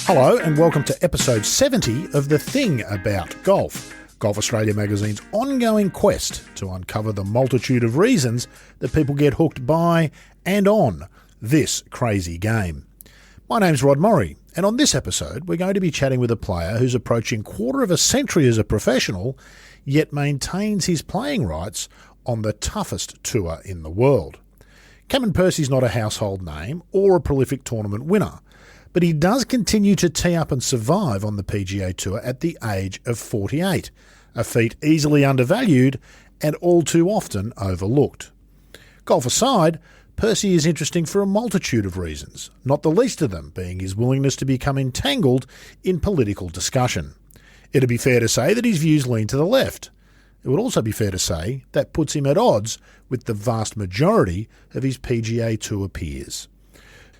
Hello and welcome to episode 70 of The Thing About Golf, Golf Australia magazine's ongoing quest to uncover the multitude of reasons that people get hooked by and on this crazy game. My name's Rod Morri, and on this episode we're going to be chatting with a player who's approaching quarter of a century as a professional, yet maintains his playing rights on the toughest tour in the world. Cameron Percy's not a household name or a prolific tournament winner, but he does continue to tee up and survive on the PGA Tour at the age of 48, a feat easily undervalued and all too often overlooked. Golf aside, Percy is interesting for a multitude of reasons, not the least of them being his willingness to become entangled in political discussion. It'd be fair to say that his views lean to the left. It would also be fair to say that puts him at odds with the vast majority of his PGA Tour peers.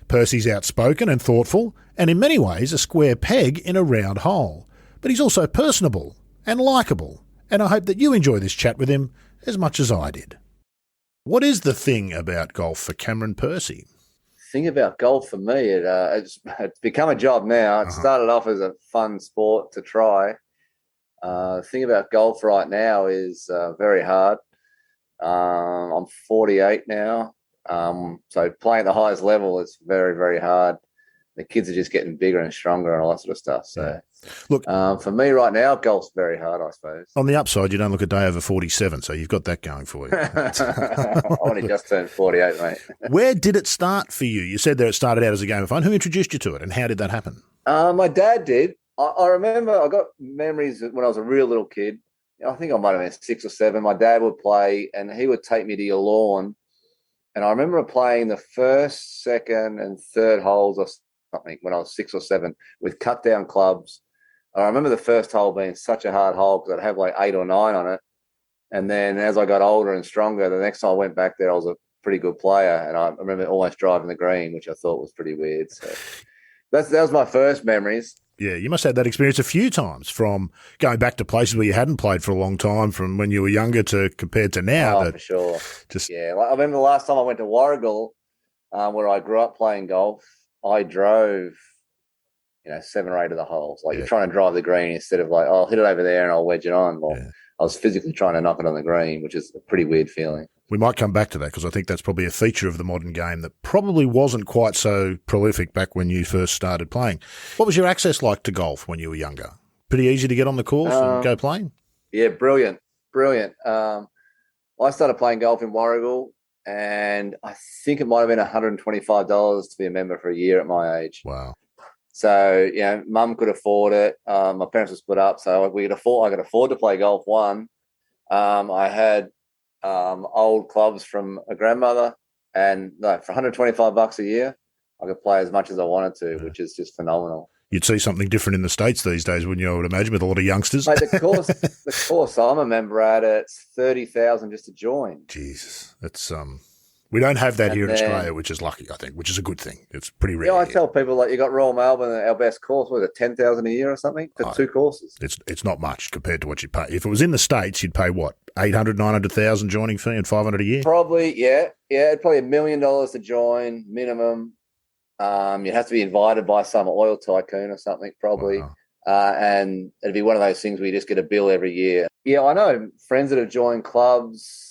Percy's outspoken and thoughtful, and in many ways a square peg in a round hole. But he's also personable and likeable, and I hope that you enjoy this chat with him as much as I did. What is the thing about golf for Cameron Percy? Thing about golf for me, it's become a job now. It started off as a fun sport to try. The thing about golf right now is very hard. I'm 48 now. So playing at the highest level is very, very hard. The kids are just getting bigger and stronger and all that sort of stuff. So, look, for me right now, golf's very hard, I suppose. On the upside, you don't look a day over 47, so you've got that going for you. I only just turned 48, mate. Where did it start for you? You said there it started out as a game of fun. Who introduced you to it, and how did that happen? My dad did. I remember I got memories when I was a real little kid. I think I might have been 6 or 7. My dad would play, and he would take me to your lawn. And I remember playing the first, second, and third holes or something when I was 6 or 7 with cut-down clubs. I remember the first hole being such a hard hole because I'd have like 8 or 9 on it. And then as I got older and stronger, the next time I went back there, I was a pretty good player. And I remember almost driving the green, which I thought was pretty weird. So that was my first memories. Yeah, you must have had that experience a few times, from going back to places where you hadn't played for a long time, from when you were younger to compared to now. Oh, for sure. Yeah, I remember the last time I went to Warragul, where I grew up playing golf, I drove, 7 or 8 of the holes. You're trying to drive the green instead of I'll hit it over there and I'll wedge it on. Well, I was physically trying to knock it on the green, which is a pretty weird feeling. We might come back to that because I think that's probably a feature of the modern game that probably wasn't quite so prolific back when you first started playing. What was your access like to golf when you were younger? Pretty easy to get on the course and go playing? Yeah, brilliant. I started playing golf in Warragul, and I think it might have been $125 to be a member for a year at my age. Wow. So, Mum could afford it. My parents were split up, so I could afford to play golf. I had old clubs from a grandmother, and for $125 a year, I could play as much as I wanted to, which is just phenomenal. You'd see something different in the States these days, wouldn't you? I would imagine, with a lot of youngsters. Mate, the course I'm a member at, it's $30,000 just to join. Jesus, that's we don't have that here in Australia, which is lucky, I think, which is a good thing. It's pretty rare. Yeah, I tell people you got Royal Melbourne, our best course, was it $10,000 a year or something for 2 courses? It's not much compared to what you'd pay. If it was in the States, you'd pay what, 800, 900,000 joining fee and $500 a year? Probably, yeah. It'd probably $1 million to join minimum. You'd have to be invited by some oil tycoon or something, probably. Wow. And it'd be one of those things where you just get a bill every year. Yeah, I know friends that have joined clubs,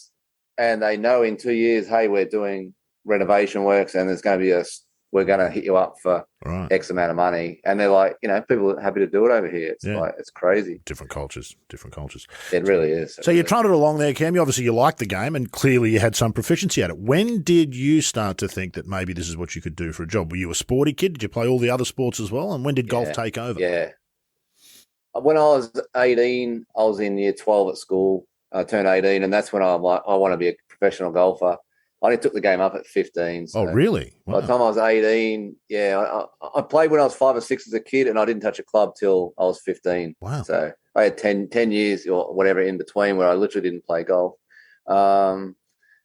and they know in 2 years, hey, we're doing renovation works, and we're going to hit you up for X amount of money. And they're like, people are happy to do it over here. It's crazy. Different cultures. It really is. So you trotted along there, Cam. Obviously you liked the game, and clearly you had some proficiency at it. When did you start to think that maybe this is what you could do for a job? Were you a sporty kid? Did you play all the other sports as well? And when did golf take over? Yeah. When I was 18, I was in year 12 at school. I turned 18, and that's when I'm like, I want to be a professional golfer. I only took the game up at 15. So oh, really? Wow. By the time I was 18, I played when I was 5 or 6 as a kid, and I didn't touch a club till I was 15. Wow. So I had 10 years or whatever in between where I literally didn't play golf. Then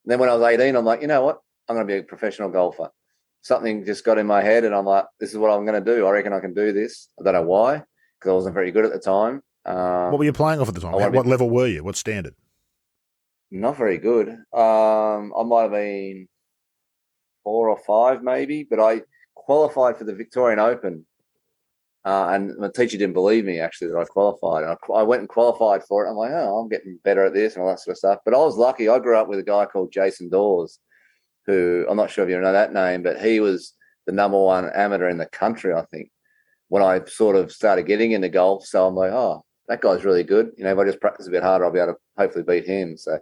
when I was 18, I'm like, you know what? I'm going to be a professional golfer. Something just got in my head, and I'm like, this is what I'm going to do. I reckon I can do this. I don't know why, because I wasn't very good at the time. What were you playing off at the time? What level were you? What standard? Not very good. I might have been 4 or 5 maybe, but I qualified for the Victorian Open And my teacher didn't believe me, actually, that I qualified. And I went and qualified for it. I'm like, oh, I'm getting better at this and all that sort of stuff. But I was lucky. I grew up with a guy called Jason Dawes, who I'm not sure if you know that name, but he was the number one amateur in the country, I think, when I sort of started getting into golf. So I'm like, oh, that guy's really good. If I just practice a bit harder, I'll be able to hopefully beat him. So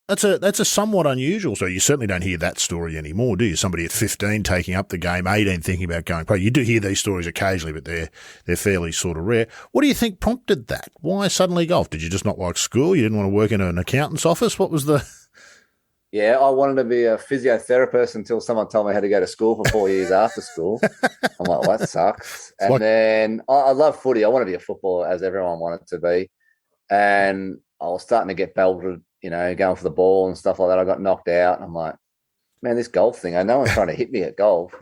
that's a somewhat unusual. So you certainly don't hear that story anymore, do you? Somebody at 15 taking up the game, 18 thinking about going pro. You do hear these stories occasionally, but they're fairly sort of rare. What do you think prompted that? Why suddenly golf? Did you just not like school? You didn't want to work in an accountant's office? What was the... Yeah, I wanted to be a physiotherapist until someone told me I had to go to school for 4 years after school. I'm like, well, that sucks. And then I love footy. I want to be a footballer, as everyone wanted to be. And I was starting to get belted, going for the ball and stuff like that. I got knocked out. And I'm like, man, this golf thing, no one's trying to hit me at golf.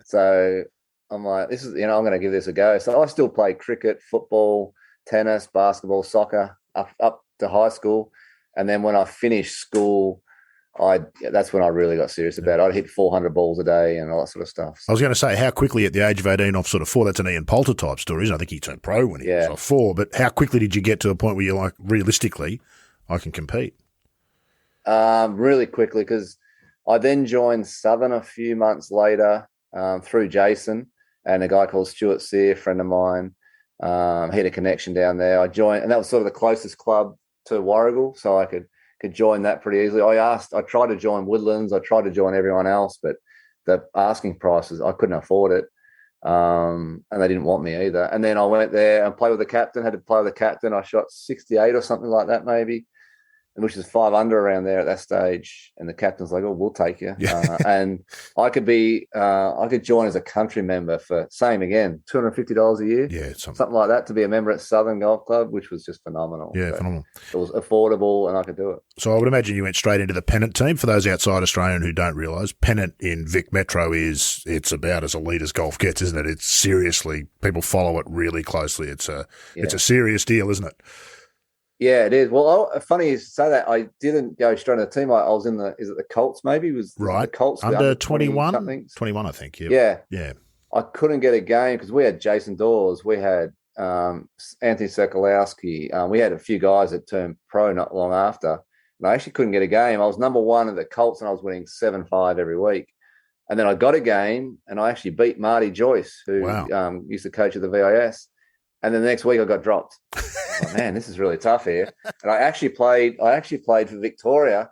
So I'm like, I'm going to give this a go. So I still played cricket, football, tennis, basketball, soccer up to high school. And then when I finished school, that's when I really got serious about it. I'd hit 400 balls a day and all that sort of stuff. I was going to say, how quickly at the age of 18 off sort of 4, that's an Ian Poulter type story, isn't it? I think he turned pro when he was off 4, but how quickly did you get to a point where you're like, realistically, I can compete? Really quickly, because I then joined Southern a few months later through Jason and a guy called Stuart Sear, a friend of mine. He had a connection down there. I joined, and that was sort of the closest club to Warragul, so I could join that pretty easily. I tried to join Woodlands, I tried to join everyone else, but the asking prices, I couldn't afford it. And they didn't want me either. And then I went there and played with the captain, had to play with the captain. I shot 68 or something like that, maybe, which is 5 under around there at that stage. And the captain's like, oh, we'll take you. Yeah. And I could join as a country member for, same again, $250 a year. Yeah, something like that, to be a member at Southern Golf Club, which was just phenomenal. Yeah, phenomenal. It was affordable and I could do it. So I would imagine you went straight into the Pennant team. For those outside Australian who don't realise, Pennant in Vic Metro it's about as elite as golf gets, isn't it? It's seriously, people follow it really closely. It's a serious deal, isn't it? Yeah, it is. Well, funny you say that. I didn't go straight into the team. I was in is it the Colts maybe? Right. The Colts under 21? 21, I think, yeah. Yeah. I couldn't get a game because we had Jason Dawes, we had Anthony Sokolowski. We had a few guys that turned pro not long after. And I actually couldn't get a game. I was number 1 at the Colts and I was winning 7-5 every week. And then I got a game and I actually beat Marty Joyce, who used to coach at the VIS. And then the next week I got dropped. Oh, man, this is really tough here. And I actually played for Victoria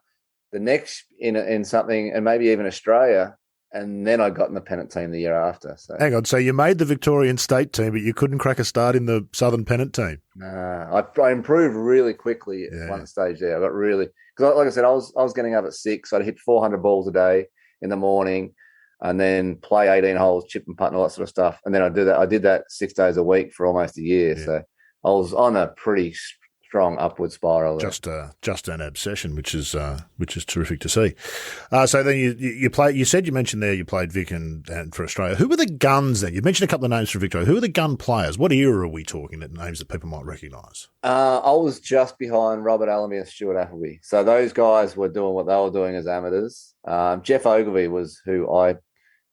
the next in something, and maybe even Australia. And then I got in the Pennant team the year after. So hang on, so you made the Victorian state team, but you couldn't crack a start in the Southern Pennant team? Nah, I improved really quickly at one stage there. I got really, because like I said, I was getting up at 6. I'd hit 400 balls a day in the morning, and then play 18 holes, chip and putt and all that sort of stuff. And then I did that 6 days a week for almost a year. Yeah. So I was on a pretty strong upward spiral there. Just an obsession, which is terrific to see. So then you mentioned there you played Vic and for Australia. Who were the guns then? You mentioned a couple of names from Victoria. Who are the gun players? What era are we talking, that names that people might recognise? I was just behind Robert Allenby and Stuart Appleby. So those guys were doing what they were doing as amateurs. Jeff Ogilvy was who I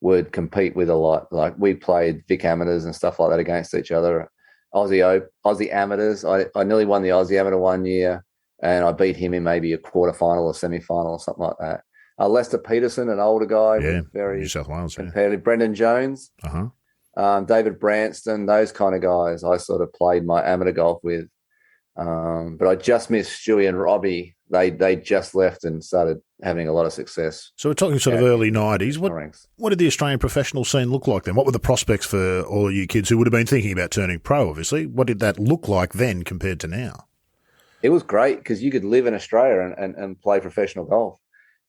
would compete with a lot. Like, we played Vic amateurs and stuff like that against each other. Aussie amateurs. I nearly won the Aussie amateur one year, and I beat him in maybe a quarterfinal or semi-final or something like that. Lester Peterson, an older guy, very New South Wales, competitive. Brendan Jones, David Branston, those kind of guys I sort of played my amateur golf with. But I just missed Stewie and Robbie. They just left and started having a lot of success. So we're talking sort of early 90s. What did the Australian professional scene look like then? What were the prospects for all of you kids who would have been thinking about turning pro, obviously? What did that look like then compared to now? It was great because you could live in Australia and play professional golf.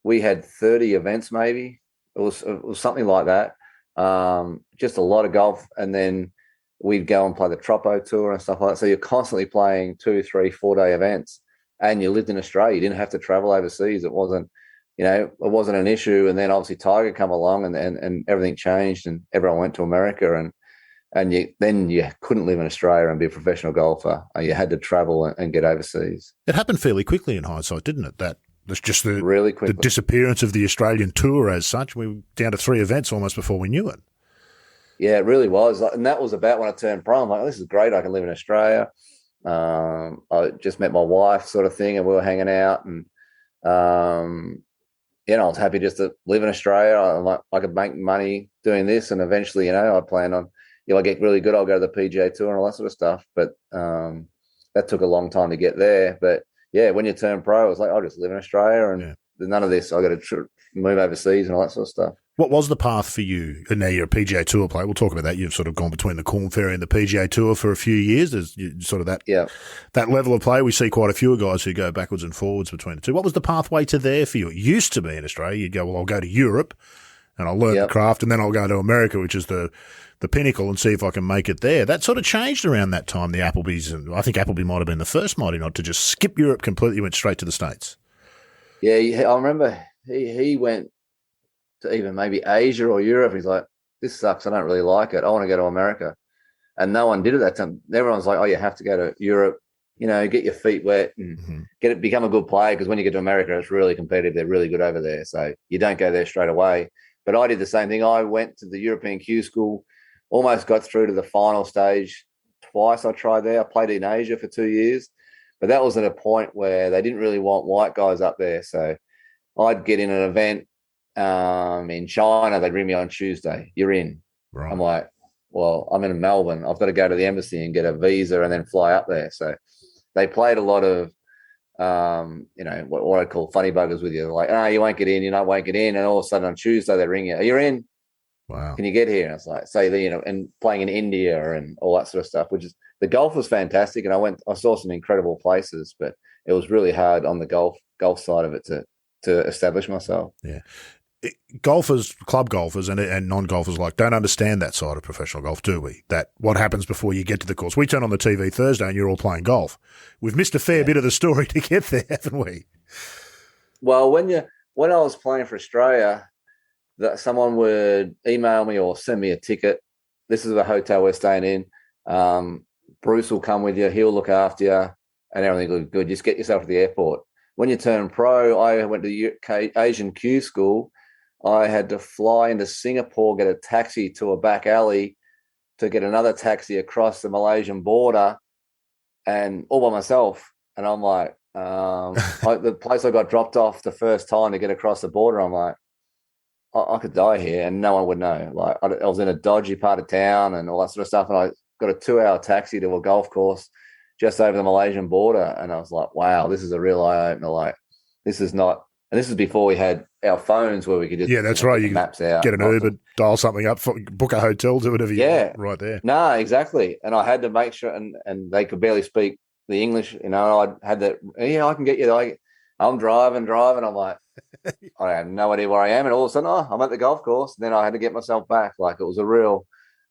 We had 30 events maybe. It was something like that. Just a lot of golf. And then we'd go and play the Troppo Tour and stuff like that. So you're constantly playing 2, 3, 4-day events. And you lived in Australia. You didn't have to travel overseas. It wasn't an issue. And then obviously Tiger come along and everything changed and everyone went to America and you couldn't live in Australia and be a professional golfer. You had to travel and get overseas. It happened fairly quickly in hindsight, didn't it? That's just really quickly. The disappearance of the Australian tour as such. We were down to 3 events almost before we knew it. Yeah, it really was. And that was about when I turned pro. I'm like, oh, this is great. I can live in Australia. I just met my wife, sort of thing, and we were hanging out. And I was happy just to live in Australia. I could make money doing this, and eventually, I plan on, I get really good, I'll go to the PGA Tour and all that sort of stuff. But that took a long time to get there. But yeah, when you turn pro, I was like, I'll just live in Australia, and none of this. I got to move overseas and all that sort of stuff. What was the path for you? And now you're a PGA Tour player. We'll talk about that. You've sort of gone between the Corn Ferry and the PGA Tour for a few years. There's sort of that level of play. We see quite a few guys who go backwards and forwards between the two. What was the pathway to there for you? It used to be in Australia. You'd go, well, I'll go to Europe and I'll learn the craft, and then I'll go to America, which is the pinnacle, and see if I can make it there. That sort of changed around that time, the Appleby's. And I think Appleby might have been the first, might he not, to just skip Europe completely, went straight to the States. Yeah, I remember he went to even maybe Asia or Europe. He's like, this sucks. I don't really like it. I want to go to America. And no one did it that time. Everyone's like, oh, you have to go to Europe, get your feet wet and become a good player. Because when you get to America, it's really competitive. They're really good over there. So you don't go there straight away. But I did the same thing. I went to the European Q School, almost got through to the final stage twice. I tried there. I played in Asia for 2 years. But that was at a point where they didn't really want white guys up there. So I'd get in an event in China. They'd ring me on Tuesday. You're in. Right. I'm like, well, I'm in Melbourne. I've got to go to the embassy and get a visa and then fly up there. So they played a lot of, what I call funny buggers with you. Like, you won't get in. You won't get in. And all of a sudden on Tuesday, they ring you. Are you in? Wow. Can you get here? And it's like, and playing in India and all that sort of stuff, which is, the golf was fantastic. And I saw some incredible places, but it was really hard on the golf side of it to establish myself. Yeah. Golfers, club golfers and non-golfers don't understand that side of professional golf, do we? That what happens before you get to the course. We turn on the TV Thursday and you're all playing golf. We've missed a fair bit of the story to get there, haven't we? Well, when I was playing for Australia, that someone would email me or send me a ticket. This is the hotel we're staying in. Bruce will come with you. He'll look after you and everything will be good. Just get yourself to the airport. When you turn pro, I went to the UK Asian Q School. I had to fly into Singapore, get a taxi to a back alley to get another taxi across the Malaysian border and all by myself. And I'm like, the place I got dropped off the first time to get across the border, I'm like, I could die here and no one would know. Like I was in a dodgy part of town and all that sort of stuff. And I got a 2-hour taxi to a golf course just over the Malaysian border. And I was like, wow, this is a real eye opener. Like this is not, and this is before we had our phones where we could just that's right. You maps out, get an Uber, dial something up, book a hotel, do whatever you want right there. No, exactly. And I had to make sure, and they could barely speak the English. I had that. Yeah, I can get you. I'm driving. I'm like, I have no idea where I am, and all of a sudden, I'm at the golf course. And then I had to get myself back. Like it was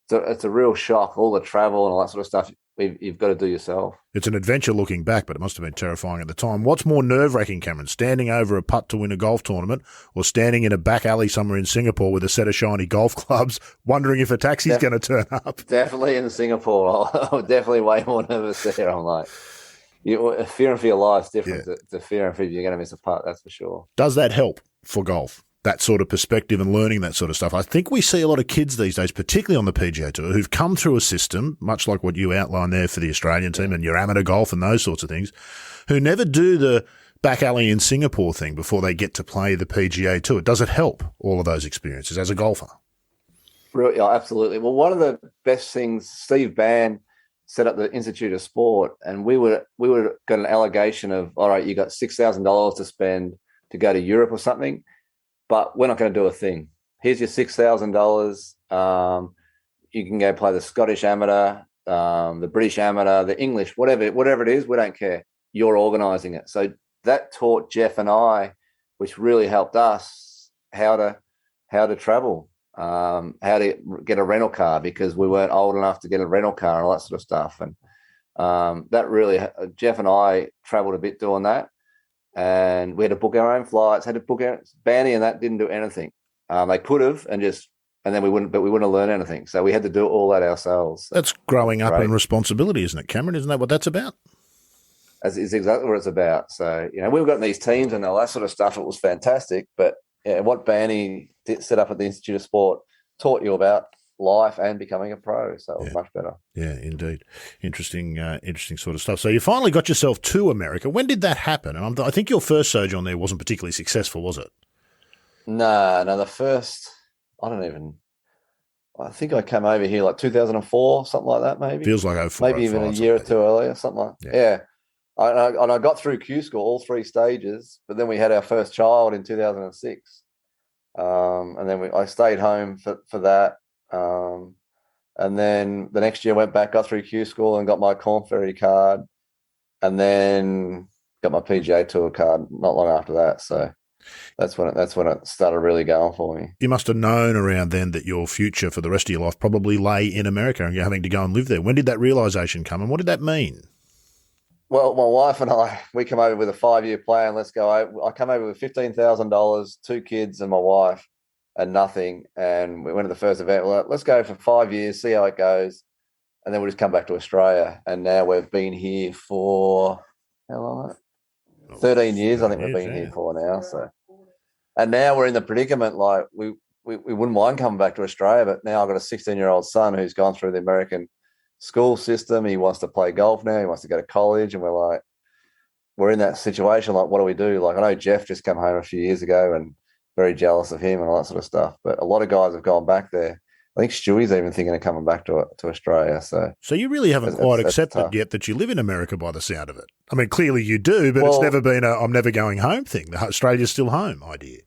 it's a real shock. All the travel and all that sort of stuff. You've got to do yourself. It's an adventure looking back, but it must have been terrifying at the time. What's more nerve-wracking, Cameron, standing over a putt to win a golf tournament or standing in a back alley somewhere in Singapore with a set of shiny golf clubs wondering if a taxi's going to turn up? Definitely in Singapore. I'm definitely way more nervous there. I'm like, fearing for your life is different to fearing for you're going to miss a putt, that's for sure. Does that help for golf? That sort of perspective and learning that sort of stuff. I think we see a lot of kids these days, particularly on the PGA Tour, who've come through a system, much like what you outlined there for the Australian team and your amateur golf and those sorts of things, who never do the back alley in Singapore thing before they get to play the PGA Tour. Does it help all of those experiences as a golfer? Really, absolutely. Well, one of the best things, Steve Bann set up the Institute of Sport, and we would got an allegation of, all right, you got $6,000 to spend to go to Europe or something, but we're not going to do a thing. Here's your $6,000. You can go play the Scottish Amateur, the British Amateur, the English, whatever it is. We don't care. You're organising it. So that taught Jeff and I, which really helped us, how to travel, how to get a rental car because we weren't old enough to get a rental car and all that sort of stuff. And that really, Jeff and I travelled a bit doing that. And we had to book our own flights, had to book our Banny, and that didn't do anything. They could have, and then we wouldn't have learned anything. So we had to do all that ourselves. That's growing up in responsibility, isn't it, Cameron? Isn't that what that's about? It's exactly what it's about. So, we've got these teams and all that sort of stuff. It was fantastic. But what Banny set up at the Institute of Sport taught you about life and becoming a pro. So it was much better. Yeah, indeed. Interesting sort of stuff. So you finally got yourself to America. When did that happen? And I think your first sojourn there wasn't particularly successful, was it? No, the first, I think I came over here like 2004, something like that, maybe. Feels like 04, maybe even a year or two earlier, something like that. Yeah. I got through Q school, all 3 stages, but then we had our first child in 2006. And then I stayed home for that. And then the next year went back, got through Q school and got my Corn Ferry card, and then got my PGA Tour card not long after that. So that's when it started really going for me. You must have known around then that your future for the rest of your life probably lay in America and you're having to go and live there. When did that realization come and what did that mean? Well, my wife and we come over with a 5-year plan. Let's go. I come over with $15,000, 2 kids and my wife, and nothing. And we went to the first event. Well, let's go for 5 years, see how it goes. And then we'll just come back to Australia. And now we've been here for, how long? 13 years, I think we've been here for now. So, and now we're in the predicament, like we wouldn't mind coming back to Australia, but now I've got a 16-year-old son who's gone through the American school system. He wants to play golf now. He wants to go to college. And we're in that situation. Like, what do we do? Like, I know Jeff just came home a few years ago and very jealous of him and all that sort of stuff. But a lot of guys have gone back there. I think Stewie's even thinking of coming back to Australia. So you really haven't quite accepted yet that you live in America by the sound of it. I mean, clearly you do, but it's never been a I'm never going home thing. The Australia's still home idea.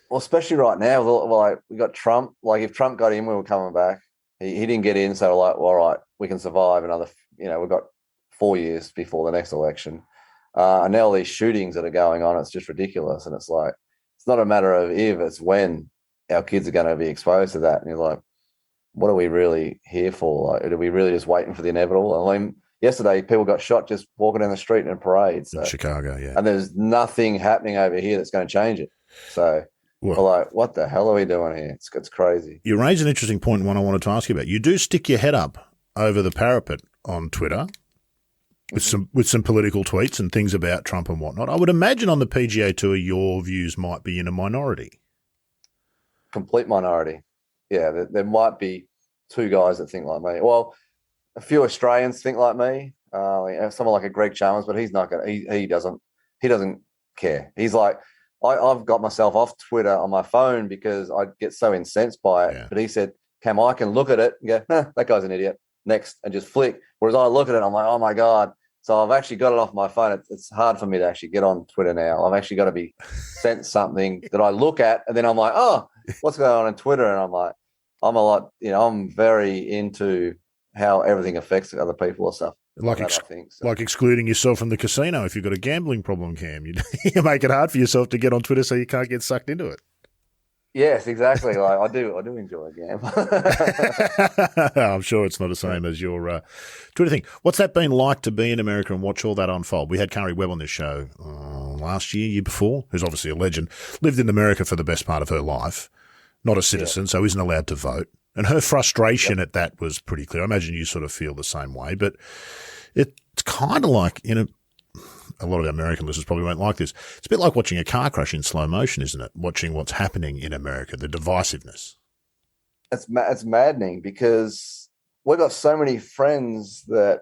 Well, especially right now, like we got Trump. Like if Trump got in, we were coming back. He didn't get in, so we're like, well, all right, we can survive another. We've got 4 years before the next election, and now all these shootings that are going on, it's just ridiculous. And it's like it's not a matter of if, it's when our kids are going to be exposed to that. And you're like, what are we really here for? Like, are we really just waiting for the inevitable? I mean, yesterday people got shot just walking down the street in a parade. So, in Chicago, yeah. And there's nothing happening over here that's going to change it. So we're like, what the hell are we doing here? It's crazy. You raise an interesting point, one I wanted to ask you about. You do stick your head up over the parapet on Twitter with some political tweets and things about Trump and whatnot. I would imagine on the PGA Tour your views might be in a minority. Complete minority. Yeah, there might be 2 guys that think like me. Well, a few Australians think like me. Someone like a Greg Chalmers, but he's not going. He doesn't care. He's like, I've got myself off Twitter on my phone because I get so incensed by it. Yeah. But he said, Cam, I can look at it and go, that guy's an idiot. Next, and just flick. Whereas I look at it, I'm like, oh my God. So I've actually got it off my phone. It's hard for me to actually get on Twitter now. I've actually got to be sent something that I look at, and then I'm like, oh, what's going on Twitter? And I'm like, I'm very into how everything affects other people or stuff. Like excluding yourself from the casino if you've got a gambling problem, Cam. You make it hard for yourself to get on Twitter so you can't get sucked into it. Yes, exactly. Like I do enjoy a game. I'm sure it's not the same as your Twitter thing. What's that been like to be in America and watch all that unfold? We had Kari Webb on this show last year before, who's obviously a legend, lived in America for the best part of her life, not a citizen, so isn't allowed to vote. And her frustration at that was pretty clear. I imagine you sort of feel the same way, but it's kind of like, a lot of American listeners probably won't like this. It's a bit like watching a car crash in slow motion, isn't it? Watching what's happening in America, the divisiveness. It's maddening because we've got so many friends that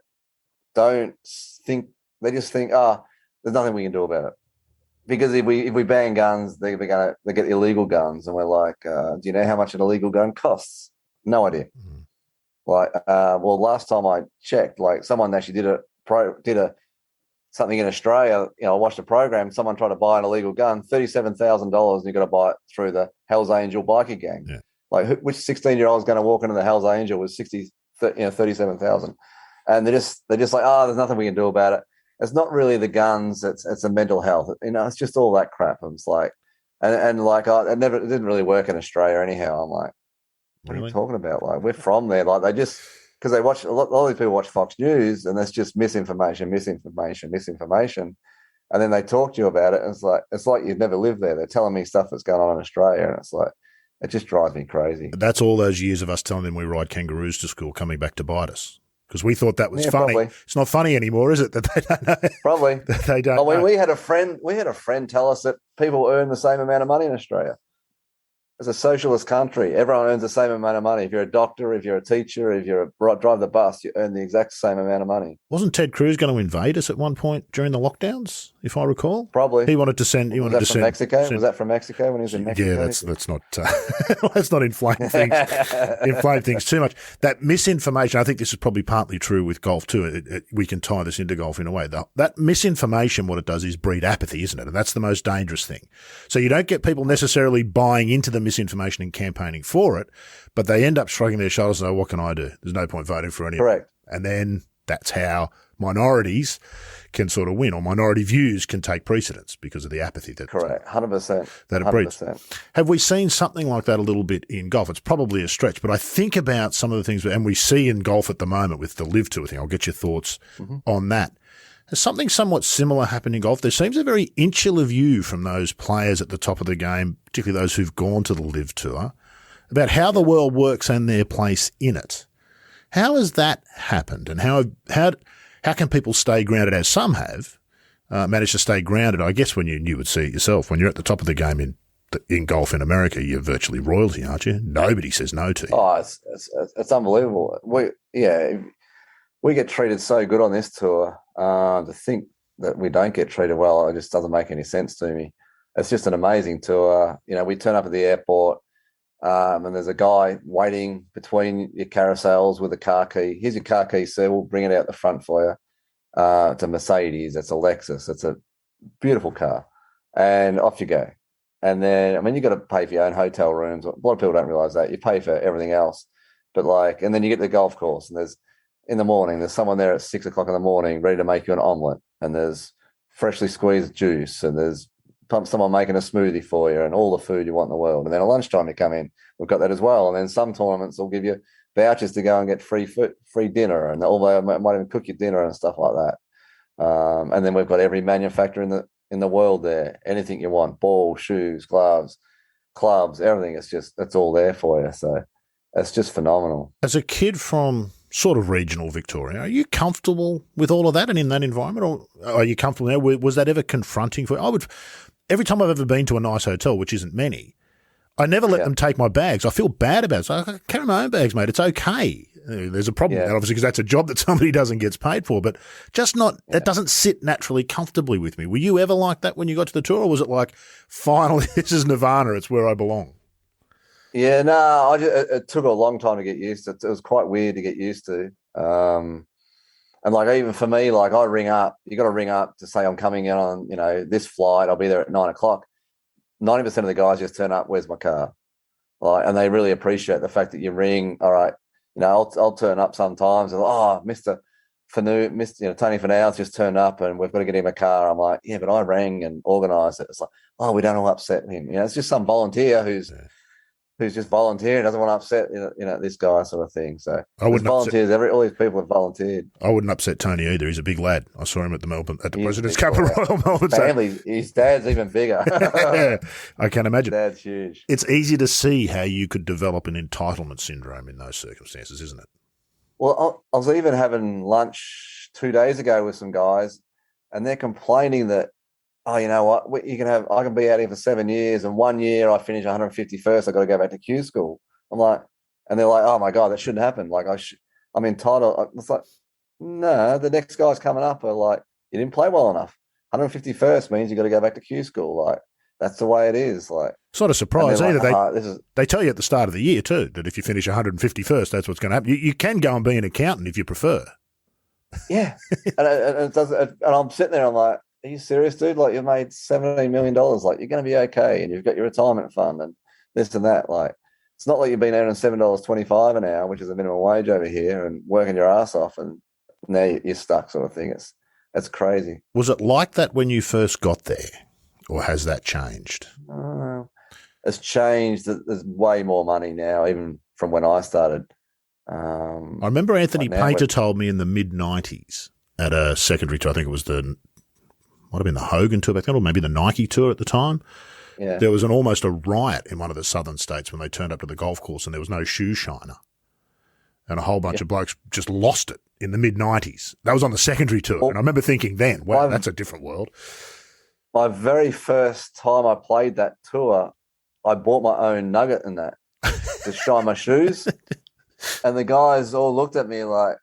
don't think, they just think, there's nothing we can do about it. Because if we ban guns, they get illegal guns, and we're like, do you know how much an illegal gun costs? No idea. Mm. Last time I checked, like someone actually did something in Australia. I watched a program. Someone tried to buy an illegal gun, $37,000, and you got to buy it through the Hell's Angel biker gang. Yeah. Like, which 16-year-old is going to walk into the Hell's Angel with $37,000? And they're just like, there's nothing we can do about it. It's not really the guns. It's the mental health. It's just all that crap. It's like, it didn't really work in Australia anyhow. I'm like, what are you talking about? Like, we're from there. Like, they just, because they watch a lot of these people watch Fox News, and that's just misinformation. And then they talk to you about it, and it's like you've never lived there. They're telling me stuff that's going on in Australia, and it's like, it just drives me crazy. That's all those years of us telling them we ride kangaroos to school coming back to bite us. Because we thought that was funny. Probably. It's not funny anymore, is it? That they don't know. Probably. That they don't know. We had a friend tell us that people earn the same amount of money in Australia. It's a socialist country. Everyone earns the same amount of money. If you're a doctor, if you're a teacher, if you're drive the bus, you earn the exact same amount of money. Wasn't Ted Cruz going to invade us at one point during the lockdowns, if I recall? Probably. He wanted to send. Was that from Mexico? Was that from Mexico when he was in Mexico? Yeah, let's not let's not inflame things too much. That misinformation. I think this is probably partly true with golf too. We can tie this into golf in a way. That misinformation, what it does is breed apathy, isn't it? And that's the most dangerous thing. So you don't get people necessarily buying into the misinformation and campaigning for it, but they end up shrugging their shoulders and say, what can I do? There's no point voting for any of it. And then that's how minorities can sort of win, or minority views can take precedence because of the apathy that 100%. That it breeds. Have we seen something like that a little bit in golf? It's probably a stretch, but I think about some of the things, and we see in golf at the moment with the Live Tour thing. I'll get your thoughts on that. Has something somewhat similar happened in golf? There seems a very insular view from those players at the top of the game, particularly those who've gone to the Live Tour, about how the world works and their place in it. How has that happened, and how can people stay grounded, as some have managed to stay grounded? I guess when you would see it yourself, when you're at the top of the game in golf in America, you're virtually royalty, aren't you? Nobody says no to you. Oh, it's unbelievable. We get treated so good on this tour. To think that we don't get treated well, it just doesn't make any sense to me. It's just an amazing tour. We turn up at the airport, and there's a guy waiting between your carousels with a car key. Here's your car key, sir. We'll bring it out the front for you. It's a Mercedes. It's a Lexus. It's a beautiful car. And off you go. And then, you've got to pay for your own hotel rooms. A lot of people don't realise that. You pay for everything else. But and then you get to the golf course, and in the morning, there's someone there at 6 o'clock in the morning ready to make you an omelette, and there's freshly squeezed juice, and there's someone making a smoothie for you, and all the food you want in the world. And then at lunchtime you come in, we've got that as well. And then some tournaments will give you vouchers to go and get free dinner, and although they might even cook your dinner and stuff like that. And then we've got every manufacturer in the world there. Anything you want: balls, shoes, gloves, clubs, everything. It's all there for you. So it's just phenomenal. As a kid from sort of regional Victoria, are you comfortable with all of that and in that environment, or are you comfortable now? Was that ever confronting for you? Every time I've ever been to a nice hotel, which isn't many, I never let them take my bags. I feel bad about it. So I can carry my own bags, mate. It's okay. There's a problem with that, obviously, because that's a job that somebody does and gets paid for, but just that doesn't sit naturally comfortably with me. Were you ever like that when you got to the tour, or was it like, finally, this is Nirvana, it's where I belong? Yeah, no, it took a long time to get used to. It was quite weird to get used to. And even for me, I ring up. You got to ring up to say I'm coming in on this flight. I'll be there at 9 o'clock. 90% of the guys just turn up. Where's my car? And they really appreciate the fact that you ring. All right, I'll turn up sometimes. And, Mr. Tony Finau's just turned up, and we've got to get him a car. I'm like, yeah, but I rang and organised it. It's like, we don't want to upset him. It's just some volunteer who's just volunteering, doesn't want to upset this guy, sort of thing. So volunteers, all these people have volunteered. I wouldn't upset Tony either. He's a big lad. I saw him at the President's Cup at Royal Melbourne. Family, his dad's even bigger. Yeah, I can imagine. Dad's huge. It's easy to see how you could develop an entitlement syndrome in those circumstances, isn't it? Well, I was even having lunch 2 days ago with some guys, and they're complaining that, you know what, I can be out here for 7 years, and 1 year I finish 151st, I've got to go back to Q school. I'm like, and they're like, oh my God, that shouldn't happen. I'm entitled. It's like, no, the next guy's coming up are like, you didn't play well enough. 151st means you got to go back to Q school. That's the way it is. It's not a surprise either. They tell you at the start of the year too, that if you finish 151st, that's what's going to happen. You can go and be an accountant if you prefer. Yeah. and I'm sitting there, I'm like, are you serious, dude? You've made $17 million. You're going to be okay, and you've got your retirement fund and this and that. It's not like you've been earning $7.25 an hour, which is a minimum wage over here, and working your ass off, and now you're stuck, sort of thing. It's crazy. Was it like that when you first got there, or has that changed? It's changed. There's way more money now, even from when I started. I remember Anthony Painter told me in the mid-90s at a secondary tour, I think it was might have been the Hogan Tour back then, or maybe the Nike Tour at the time. Yeah. There was almost a riot in one of the southern states when they turned up to the golf course and there was no shoe shiner. And a whole bunch of blokes just lost it in the mid-90s. That was on the secondary tour. And I remember thinking then, wow, that's a different world. My very first time I played that tour, I bought my own nugget in that to shine my shoes. And the guys all looked at me like,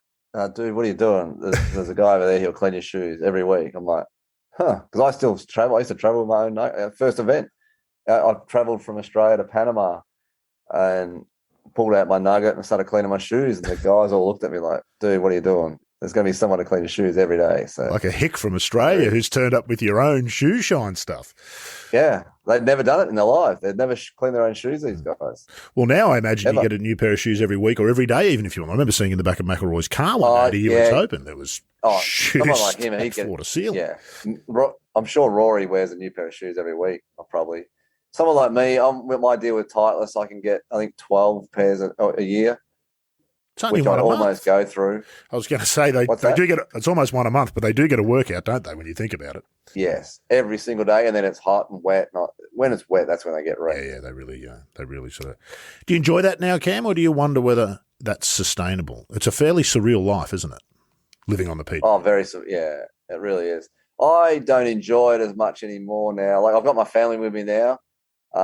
dude, what are you doing? There's a guy over there who'll clean your shoes every week. I'm like, huh, because I still travel. I used to travel with my own nugget. First event, I traveled from Australia to Panama and pulled out my nugget and started cleaning my shoes. And the guys all looked at me like, dude, what are you doing? There's going to be someone to clean your shoes every day. So, like a hick from Australia who's turned up with your own shoe shine stuff. Yeah, they'd never done it in their life. They'd never cleaned their own shoes, these guys. Well, now I imagine you get a new pair of shoes every week or every day, even if you want. I remember seeing in the back of McElroy's car one day at the US Open, there was shoes like him, he'd get floor to ceiling. Yeah, I'm sure Rory wears a new pair of shoes every week. Probably. Someone like me, my deal with Titleist, I can get, I think, 12 pairs a year. It's only which one I a month. almost go through. I was going to say they do get it's almost one a month, but they do get a workout, don't they? When you think about it. Yes, every single day, and then it's hot and wet. When it's wet, that's when they get red. Yeah, they really sort of. Do you enjoy that now, Cam, or do you wonder whether that's sustainable? It's a fairly surreal life, isn't it? Living on the beach. Oh, yeah, it really is. I don't enjoy it as much anymore now. Like I've got my family with me now,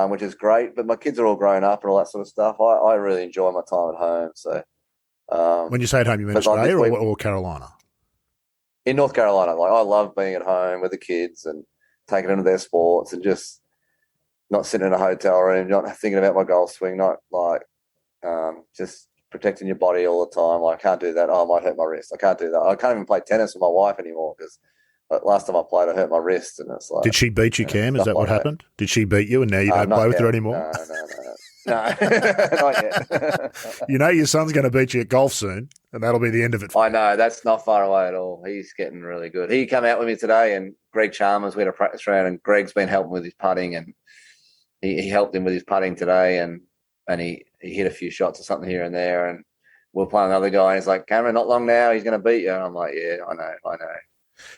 which is great, but my kids are all grown up and all that sort of stuff. I really enjoy my time at home. So. When you say at home, you mean Australia or Carolina? In North Carolina. Like I love being at home with the kids and taking them to their sports and just not sitting in a hotel room, not thinking about my golf swing, not like just protecting your body all the time. Like I can't do that. Oh, I might hurt my wrist. I can't do that. I can't even play tennis with my wife anymore because last time I played, I hurt my wrist. And it's like, did she beat you, Cam? Is that what happened? Did she beat you and now you don't play with her anymore? No, not yet. You know your son's going to beat you at golf soon, and that'll be the end of it. I know. That's not far away at all. He's getting really good. He came out with me today, and Greg Chalmers, we had a practice round, and Greg's been helping with his putting, and he helped him with his putting today, and he hit a few shots or something here and there, and we're playing another guy, and he's like, Cameron, not long now, he's going to beat you. And I'm like, yeah, I know.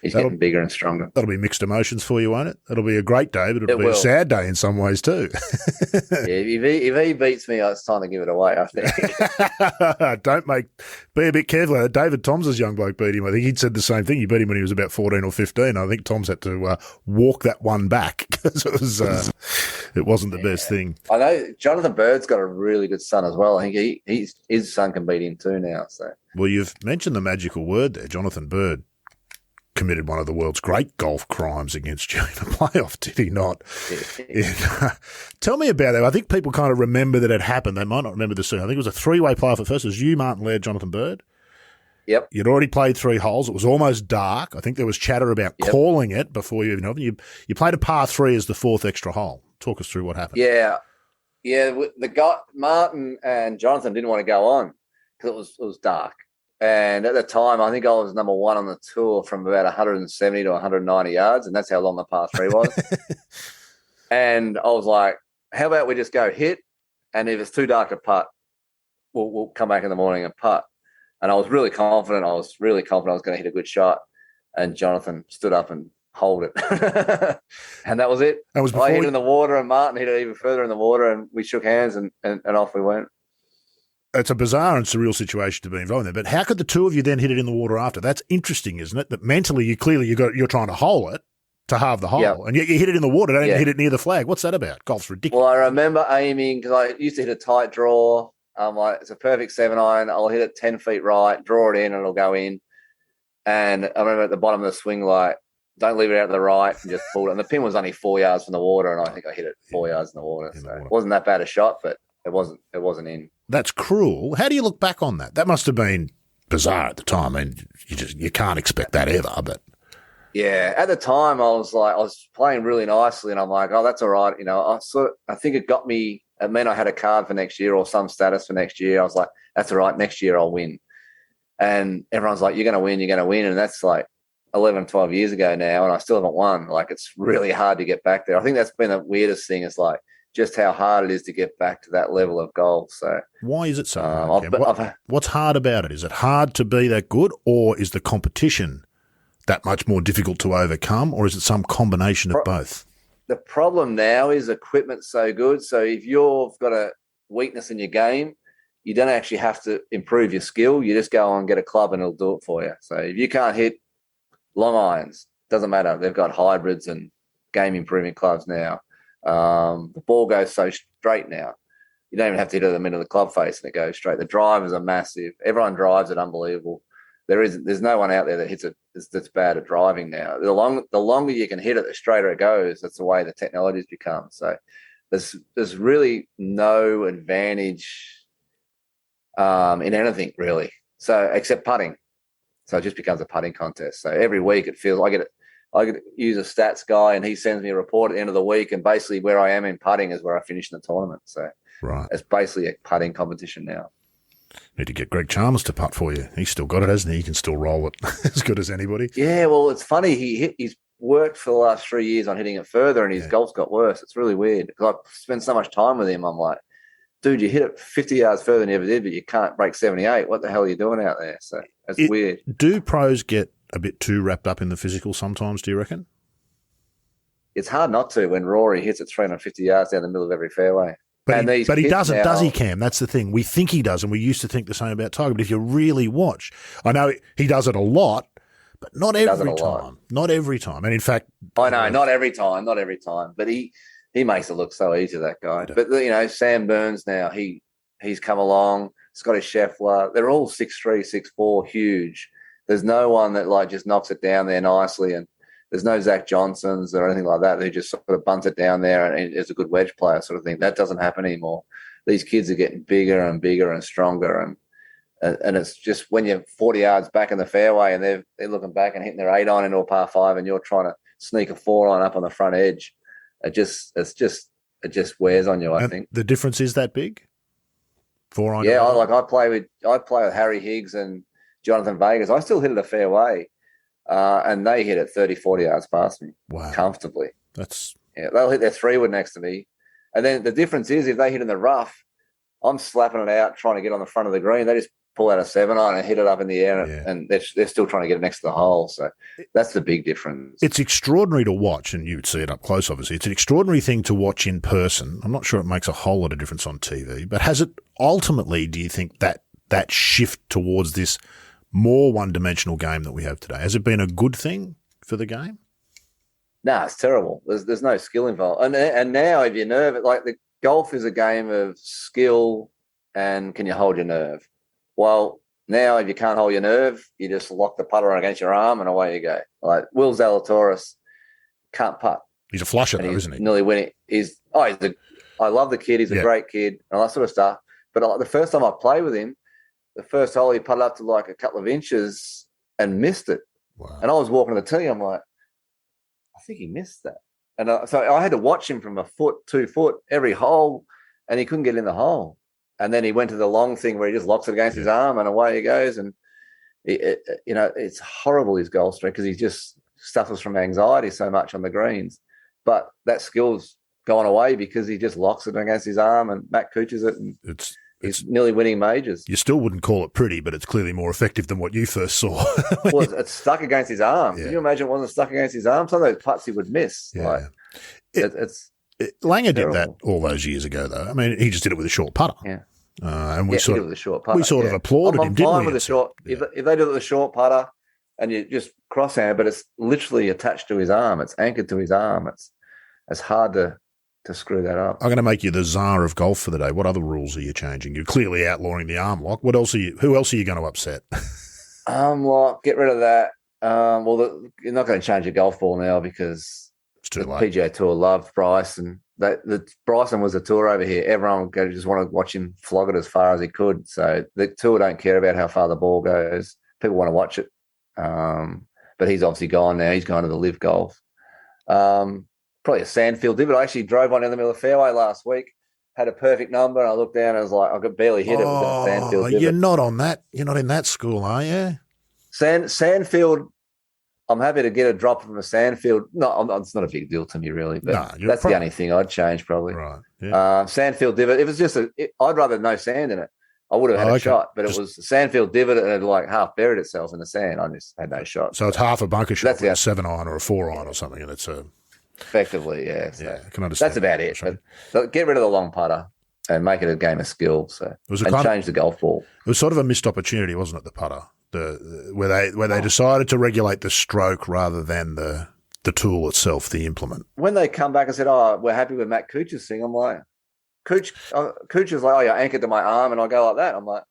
He's getting bigger and stronger. That'll be mixed emotions for you, won't it? It'll be a great day, but it'll be a sad day in some ways too. Yeah, if he beats me, it's time to give it away, I think. Be a bit careful. David Tom's young bloke beat him. I think he'd said the same thing. You beat him when he was about 14 or 15. I think Tom's had to walk that one back because it wasn't the best thing. I know Jonathan Bird's got a really good son as well. I think his son can beat him too now. So. Well, you've mentioned the magical word there, Jonathan Bird. Committed one of the world's great golf crimes against you in a playoff, did he not? Tell me about that. I think people kind of remember that it happened. They might not remember the scene. I think it was a three-way playoff at first. It was you, Martin Laird, Jonathan Bird. Yep. You'd already played 3 holes. It was almost dark. I think there was chatter about calling it before you even opened. You played a par 3 as the 4th extra hole. Talk us through what happened. Yeah. The guy, Martin and Jonathan didn't want to go on because it was dark. And at the time, I think I was number 1 on the tour from about 170 to 190 yards, and that's how long the par 3 was. And I was like, how about we just go hit, and if it's too dark to putt, we'll come back in the morning and putt. And I was really confident. I was going to hit a good shot. And Jonathan stood up and holed it. And that was it. I hit it in the water, and Martin hit it even further in the water, and we shook hands, and off we went. It's a bizarre and surreal situation to be involved in. But how could the two of you then hit it in the water after? That's interesting, isn't it? That mentally, you're trying to hole it to halve the hole, and yet you hit it in the water. Don't even hit it near the flag. What's that about? Golf's ridiculous. Well, I remember aiming because I used to hit a tight draw. I'm like, it's a perfect 7-iron. I'll hit it 10 feet right, draw it in, and it'll go in. And I remember at the bottom of the swing, like, don't leave it out to the right and just pull it. And the pin was only 4 yards from the water, and I think I hit it 4 yards in the water. So it wasn't that bad a shot, but it wasn't in. That's cruel. How do you look back on that? That must have been bizarre at the time. I mean, you can't expect that ever, but. Yeah, at the time I was playing really nicely, and I'm like, oh, that's all right. You know, I think it got me. It meant I had a card for next year or some status for next year. I was like, that's all right. Next year I'll win. And everyone's like, you're going to win. And that's like 11, 12 years ago now, and I still haven't won. Like, it's really hard to get back there. I think that's been the weirdest thing is like just how hard it is to get back to that level of golf. So why is it so hard? What's hard about it? Is it hard to be that good, or is the competition that much more difficult to overcome, or is it some combination of both? The problem now is equipment's so good. So if you've got a weakness in your game, you don't actually have to improve your skill. You just go and get a club and it'll do it for you. So if you can't hit long irons, doesn't matter. They've got hybrids and game improving clubs now. The ball goes so straight now. You don't even have to hit it at the middle of the club face and it goes straight. The drivers are massive. Everyone drives it unbelievable. There's no one out there that hits it that's bad at driving now. The longer you can hit it, the straighter it goes. That's the way the technology's become. So there's really no advantage in anything really. So except putting. So it just becomes a putting contest. So every week it feels I get to use a stats guy and he sends me a report at the end of the week, and basically where I am in putting is where I finish in the tournament. So it's basically a putting competition now. Need to get Greg Chalmers to putt for you. He's still got it, hasn't he? He can still roll it as good as anybody. Yeah, well, it's funny. He's worked for the last 3 years on hitting it further, and his golf's got worse. It's really weird because I've spent so much time with him. I'm like, dude, you hit it 50 yards further than you ever did, but you can't break 78. What the hell are you doing out there? So it's weird. Do pros get a bit too wrapped up in the physical sometimes, do you reckon? It's hard not to when Rory hits it 350 yards down the middle of every fairway. But he doesn't, does he, Cam? That's the thing. We think he does, and we used to think the same about Tiger. But if you really watch, I know he does it a lot, but not every time. Not every time. And in fact, I know, not every time. But he makes it look so easy, that guy. But Sam Burns now, he's come along. Scotty Scheffler, they're all 6'3", 6'4", huge. There's no one that just knocks it down there nicely, and there's no Zach Johnsons or anything like that who just sort of bunts it down there and is a good wedge player sort of thing. That doesn't happen anymore. These kids are getting bigger and bigger and stronger, and it's just when you're 40 yards back in the fairway and they're looking back and hitting their 8-iron into a par 5 and you're trying to sneak a 4-iron up on the front edge, it just wears on you, I think. The difference is that big? 4-iron? Yeah, I play with Harry Higgs and Jonathan Vegas. I still hit it a fair way. And they hit it 30, 40 yards past me comfortably. They'll hit their 3-wood next to me. And then the difference is if they hit in the rough, I'm slapping it out, trying to get on the front of the green. They just pull out a 7-iron and hit it up in the air, and they're still trying to get it next to the hole. So that's the big difference. It's extraordinary to watch, and you would see it up close, obviously. It's an extraordinary thing to watch in person. I'm not sure it makes a whole lot of difference on TV, but has it ultimately, do you think, that shift towards this more one-dimensional game that we have today, has it been a good thing for the game? No, it's terrible. There's no skill involved. And now if you're nervous, the golf is a game of skill and can you hold your nerve? Well, now if you can't hold your nerve, you just lock the putter against your arm and away you go. Like Will Zalatoris can't putt. He's a flusher though, isn't he? Nearly winning. I love the kid. He's a great kid and all that sort of stuff. But the first time I played with him, the first hole he putted up to a couple of inches and missed it. Wow. And I was walking to the tee. I'm like, I think he missed that. And so I had to watch him from a foot, 2 foot, every hole, and he couldn't get in the hole. And then he went to the long thing where he just locks it against his arm and away he goes. And, it's horrible, his golf strength, because he just suffers from anxiety so much on the greens. But that skill's gone away because he just locks it against his arm and Matt Cooches it. And he's nearly winning majors. You still wouldn't call it pretty, but it's clearly more effective than what you first saw. Well, it's stuck against his arm. Yeah. Can you imagine it wasn't stuck against his arm? Some of those putts he would miss. Yeah. Langer did that all those years ago, though. I mean, he just did it with a short putter. Yeah. And we sort of applauded him, didn't we? With the short, if they do it with a short putter and you just crosshand, but it's literally attached to his arm. It's anchored to his arm. It's hard to screw that up. I'm going to make you the czar of golf for the day. What other rules are you changing? You're clearly outlawing the arm lock. Who else are you going to upset? Arm lock, get rid of that. You're not going to change a golf ball now because it's too late. PGA Tour loved Bryce, and Bryson was a tour over here. Everyone would just want to watch him flog it as far as he could. So the tour don't care about how far the ball goes. People want to watch it. But he's obviously gone now. He's gone to the live golf. Probably a sandfield divot. I actually drove one in the middle of the fairway last week, had a perfect number, and I looked down and I was like, I could barely hit it with a sandfield divot. You're not on that. You're not in that school, are you? Sandfield, I'm happy to get a drop from a sandfield. No, it's not a big deal to me, really, but that's the only thing I'd change probably. Right. Yeah. Sandfield divot. If it's just I'd rather no sand in it. I would have had a shot, but it was a sandfield divot and it half buried itself in the sand. I just had no shot. So it's half a bunker shot with a 7-iron or a 4-iron or something, and it's a... Effectively, yeah. So I can understand. That's about it. But get rid of the long putter and make it a game of skill. Change the golf ball. It was sort of a missed opportunity, wasn't it? The putter, where they decided to regulate the stroke rather than the tool itself, the implement. When they come back and said, "Oh, we're happy with Matt Cooch's thing," I'm like, Cooch is like, oh, you're anchored to my arm, and I go like that. I'm like,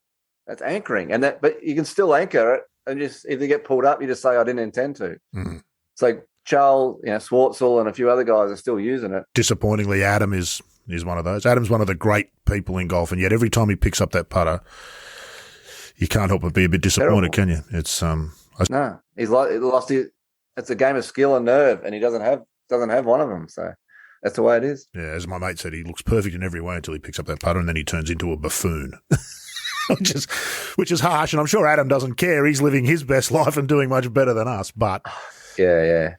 that's anchoring, but you can still anchor it, and just if you get pulled up, you just say I didn't intend to. Mm. It's like Charles, Swartzel, and a few other guys are still using it. Disappointingly, Adam is one of those. Adam's one of the great people in golf, and yet every time he picks up that putter, you can't help but be a bit disappointed, can you? It's no, he's lost his. It's a game of skill and nerve, and he doesn't have one of them. So that's the way it is. Yeah, as my mate said, he looks perfect in every way until he picks up that putter, and then he turns into a buffoon. which is harsh, and I'm sure Adam doesn't care. He's living his best life and doing much better than us. But yeah.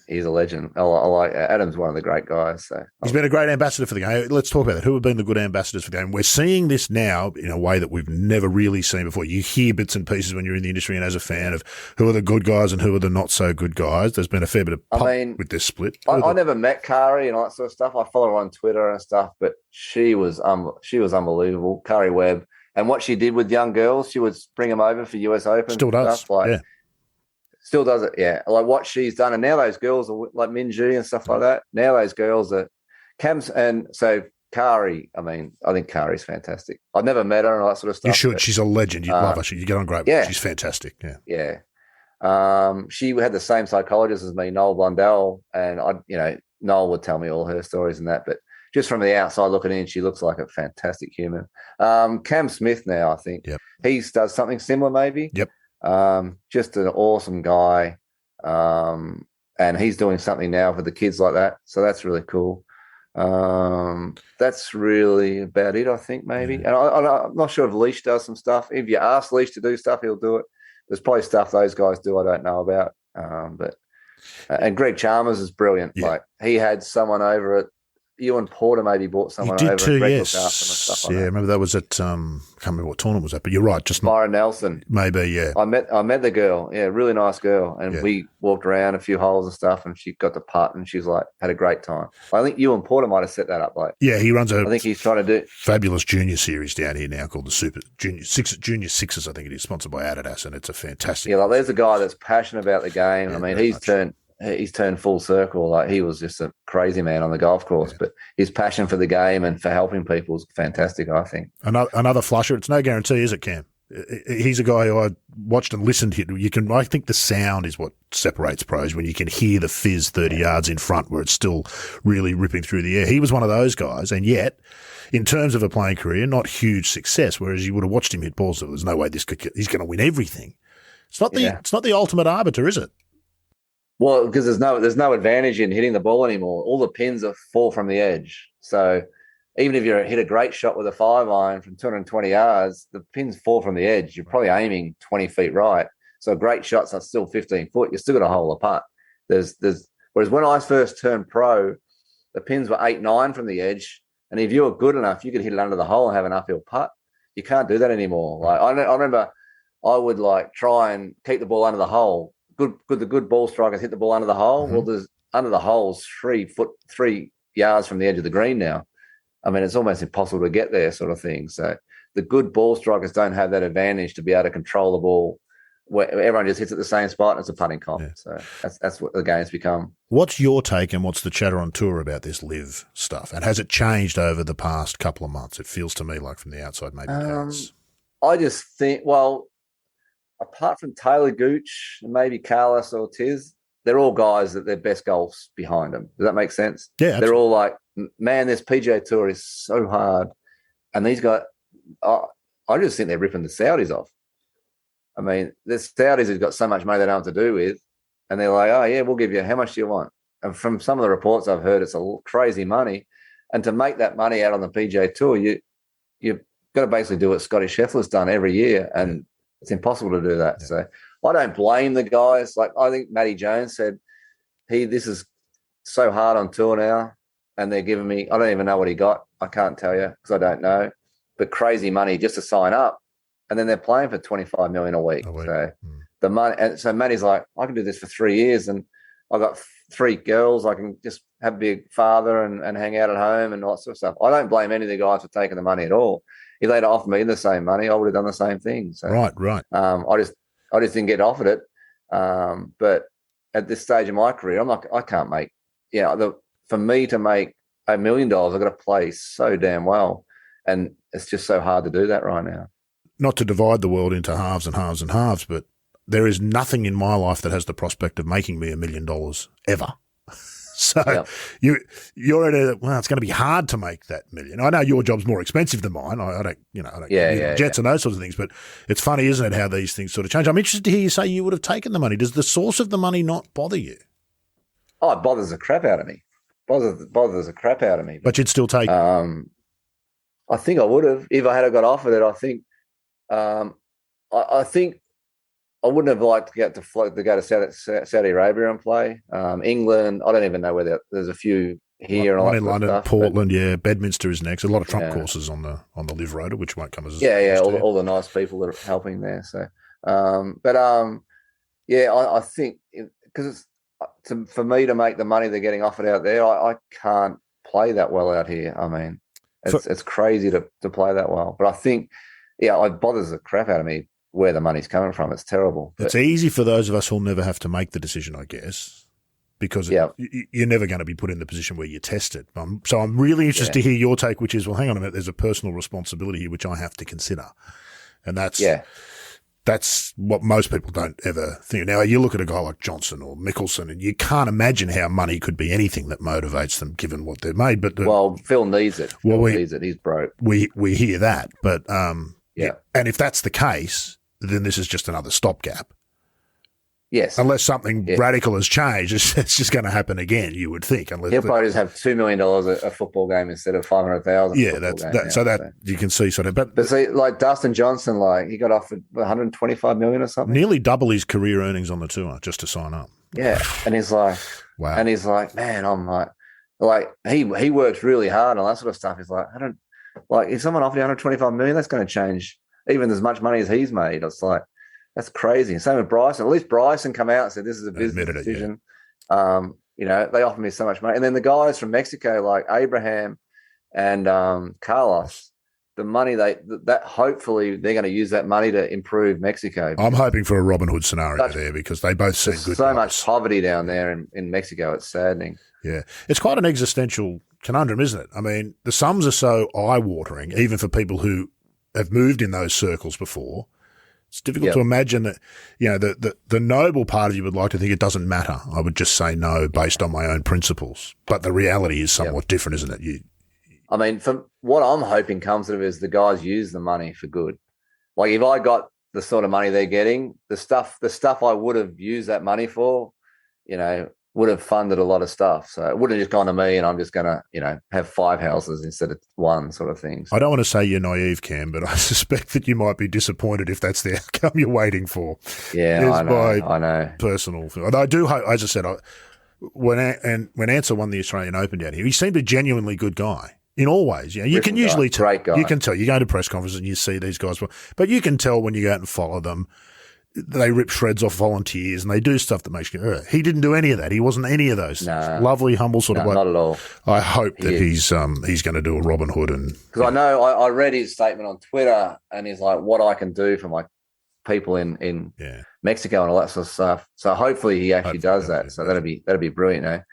He's a legend. I like Adam's one of the great guys. So he's been a great ambassador for the game. Let's talk about that. Who have been the good ambassadors for the game? We're seeing this now in a way that we've never really seen before. You hear bits and pieces when you're in the industry and as a fan of who are the good guys and who are the not so good guys. There's been a fair bit of pump with this split. I never met Kari and all that sort of stuff. I follow her on Twitter and stuff, but she was unbelievable. Kari Webb. And what she did with young girls, she would bring them over for US Open. Still does. Stuff, yeah. Still does it, yeah. Like what she's done. And now those girls are like Minjee and stuff like that. Now those girls are Cams. And so Kari, I think Kari's fantastic. I've never met her and all that sort of stuff. You should. She's a legend. You'd love her. You get on great with her. She's fantastic. Yeah. Yeah. She had the same psychologist as me, Noel Blundell. And Noel would tell me all her stories and that. But just from the outside looking in, she looks like a fantastic human. Cam Smith now, I think. Yep. He does something similar maybe. Yep. Just an awesome guy. And he's doing something now for the kids like that. So that's really cool. That's really about it, I think, maybe. And I'm not sure if Leash does some stuff. If you ask Leash to do stuff, he'll do it. There's probably stuff those guys do I don't know about. And Greg Chalmers is brilliant. Yeah. Like he had someone over at Ewan Porter maybe bought someone over. He did too, yes. Stuff like I remember that was at, I can't remember what tournament was that, but you're right. Just Byron Nelson. Maybe, yeah. I met the girl. Yeah, really nice girl. And we walked around a few holes and stuff, and she got to putt, and she's like, had a great time. I think Ewan Porter might have set that up. Like, yeah, he runs I think he's trying to do fabulous junior series down here now called the Super Junior Sixes, I think it is, sponsored by Adidas, and it's a fantastic. Yeah, like there's a guy that's passionate about the game. Yeah, he's turned full circle. Like he was just a crazy man on the golf course, but his passion for the game and for helping people is fantastic, I think. Another flusher. It's no guarantee, is it, Cam? He's a guy who I watched and listened to. I think the sound is what separates pros, when you can hear the fizz 30 yards in front where it's still really ripping through the air. He was one of those guys, and yet, in terms of a playing career, not huge success, whereas you would have watched him hit balls that there's no way he's going to win everything. It's not the ultimate arbiter, is it? Well, because there's no advantage in hitting the ball anymore. All the pins fall from the edge. So even if you hit a great shot with a 5-iron from 220 yards, the pins fall from the edge. You're probably aiming 20 feet right. So a great shot's not still 15 foot. You still got a hole apart. Whereas when I first turned pro, the pins were 8-9 from the edge. And if you were good enough, you could hit it under the hole and have an uphill putt. You can't do that anymore. Like I remember I would like try and keep the ball under the hole. The good ball strikers hit the ball under the hole. Mm-hmm. Well, there's under the hole's 3 yards from the edge of the green now. I mean, it's almost impossible to get there, sort of thing. So the good ball strikers don't have that advantage to be able to control the ball where everyone just hits at the same spot and it's a putting comp. Yeah. So that's what the game's become. What's your take and what's the chatter on tour about this live stuff? And has it changed over the past couple of months? It feels to me like from the outside maybe it has. I just think, apart from Taylor Gooch and maybe Carlos Ortiz, they're all guys that their best golf's behind them. Does that make sense? Yeah, absolutely. They're all like, man, this PGA Tour is so hard. And these guys, I just think they're ripping the Saudis off. I mean, the Saudis have got so much money they don't know what to do with. And they're like, oh, yeah, we'll give you, how much do you want? And from some of the reports I've heard, it's a crazy money. And to make that money out on the PGA Tour, you've got to basically do what Scotty Scheffler's done every year. And it's impossible to do that. Yeah. So I don't blame the guys. Like I think Matty Jones said, this is so hard on tour now, and they're giving me, I don't even know what he got. I can't tell you because I don't know. But crazy money just to sign up, and then they're playing for $25 million a week. So the money, and so Matty's like, I can do this for 3 years, and I got 3 girls. I can just have a big father and hang out at home and all that sort of stuff. I don't blame any of the guys for taking the money at all. If they'd offered me the same money, I would have done the same thing. So, right. I just didn't get offered it. But at this stage of my career, I can't make. For me to make $1 million, I've got to play so damn well. And it's just so hard to do that right now. Not to divide the world into halves and halves and halves, but there is nothing in my life that has the prospect of making me $1 million ever. So you're at it's going to be hard to make that million. I know your job's more expensive than mine. I don't jets and those sorts of things, but it's funny, isn't it, how these things sort of change. I'm interested to hear you say you would have taken the money. Does the source of the money not bother you? Oh, it bothers the crap out of me. Bothers the crap out of me. But you'd still take it. I think I would have if I had got offered it. I think I think I wouldn't have liked to go to Saudi Arabia and play. England, I don't even know where there's a few here. One in London, stuff, Portland, Bedminster is next. A lot of Trump courses on the Live Rotor, which won't come as all the nice people that are helping there. So, I think because for me to make the money they're getting offered out there, I can't play that well out here. I mean, it's crazy to play that well. But I think, it bothers the crap out of me where the money's coming from. It's terrible. It's easy for those of us who'll never have to make the decision, I guess, because you're never going to be put in the position where you test it. So I'm really interested to hear your take, which is, well, hang on a minute, there's a personal responsibility here which I have to consider. And that's what most people don't ever think. Now, you look at a guy like Johnson or Mickelson, and you can't imagine how money could be anything that motivates them, given what they've made. But Phil needs it. Phil needs it. He's broke. We hear that, but and if that's the case, then this is just another stopgap. Yes. Unless something radical has changed, it's just going to happen again, you would think. He'll probably just have $2 million a football game instead of $500,000. Yeah, you can see sort of. But see, like Dustin Johnson, he got offered $125 million or something. Nearly double his career earnings on the tour just to sign up. Yeah, and he's like, wow. And he's like, man, I'm like he works really hard and all that sort of stuff. He's like, if someone offered you $125 million, that's going to change even as much money as he's made. It's like, that's crazy. Same with Bryson. At least Bryson come out and said, this is a business decision. They offered me so much money. And then the guys from Mexico, like Abraham and Carlos, the money that hopefully they're going to use that money to improve Mexico. I'm hoping for a Robin Hood scenario there because they both seem good. So much poverty down there in Mexico. It's saddening. Yeah. It's quite an existential conundrum, isn't it? I mean, the sums are so eye-watering, even for people who have moved in those circles before. It's difficult to imagine that, the noble part of you would like to think it doesn't matter. I would just say no based on my own principles. But the reality is somewhat different, isn't it? I mean, from what I'm hoping comes of it is the guys use the money for good. Like if I got the sort of money they're getting, the stuff I would have used that money for, would have funded a lot of stuff. So it wouldn't have just gone to me and I'm just going to, have 5 houses instead of 1 sort of thing. So. I don't want to say you're naive, Cam, but I suspect that you might be disappointed if that's the outcome you're waiting for. Yeah, I know. Personal. I do hope, as I said, when Answer won the Australian Open down here, he seemed a genuinely good guy. In all ways, you can usually tell. Great guy. You can tell. You go to press conferences and you see these guys, but you can tell when you go out and follow them. They rip shreds off volunteers and they do stuff that makes you. He didn't do any of that. He wasn't any of those. Lovely, humble sort of. Not at all. I hope that he's going to do a Robin Hood because I know I read his statement on Twitter and he's like, what I can do for my people in Mexico and all that sort of stuff. So hopefully he actually does that. So that'd be brilliant,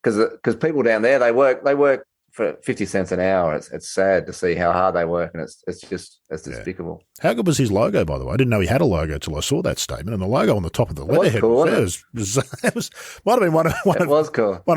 because people down there they work for 50 cents an hour. It's sad to see how hard they work, and it's despicable. How good was his logo, by the way? I didn't know he had a logo till I saw that statement, and the logo on the top of the letterhead might have been one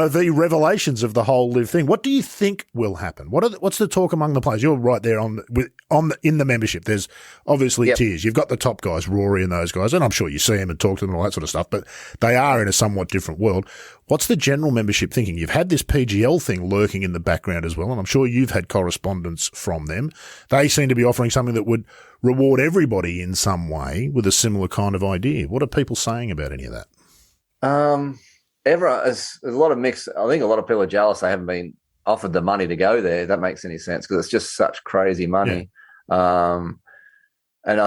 of the revelations of the whole live thing. What do you think will happen? What's the talk among the players? You're right there in the membership. There's obviously tiers. You've got the top guys, Rory and those guys, and I'm sure you see them and talk to them and all that sort of stuff, but they are in a somewhat different world. What's the general membership thinking? You've had this PGL thing lurking in the background as well, and I'm sure you've had correspondence from them. They seem to be offering something that would reward everybody in some way with a similar kind of idea. What are people saying about any of that? There's a lot of mix. I think a lot of people are jealous they haven't been offered the money to go there. That makes any sense because it's just such crazy money. Yeah. And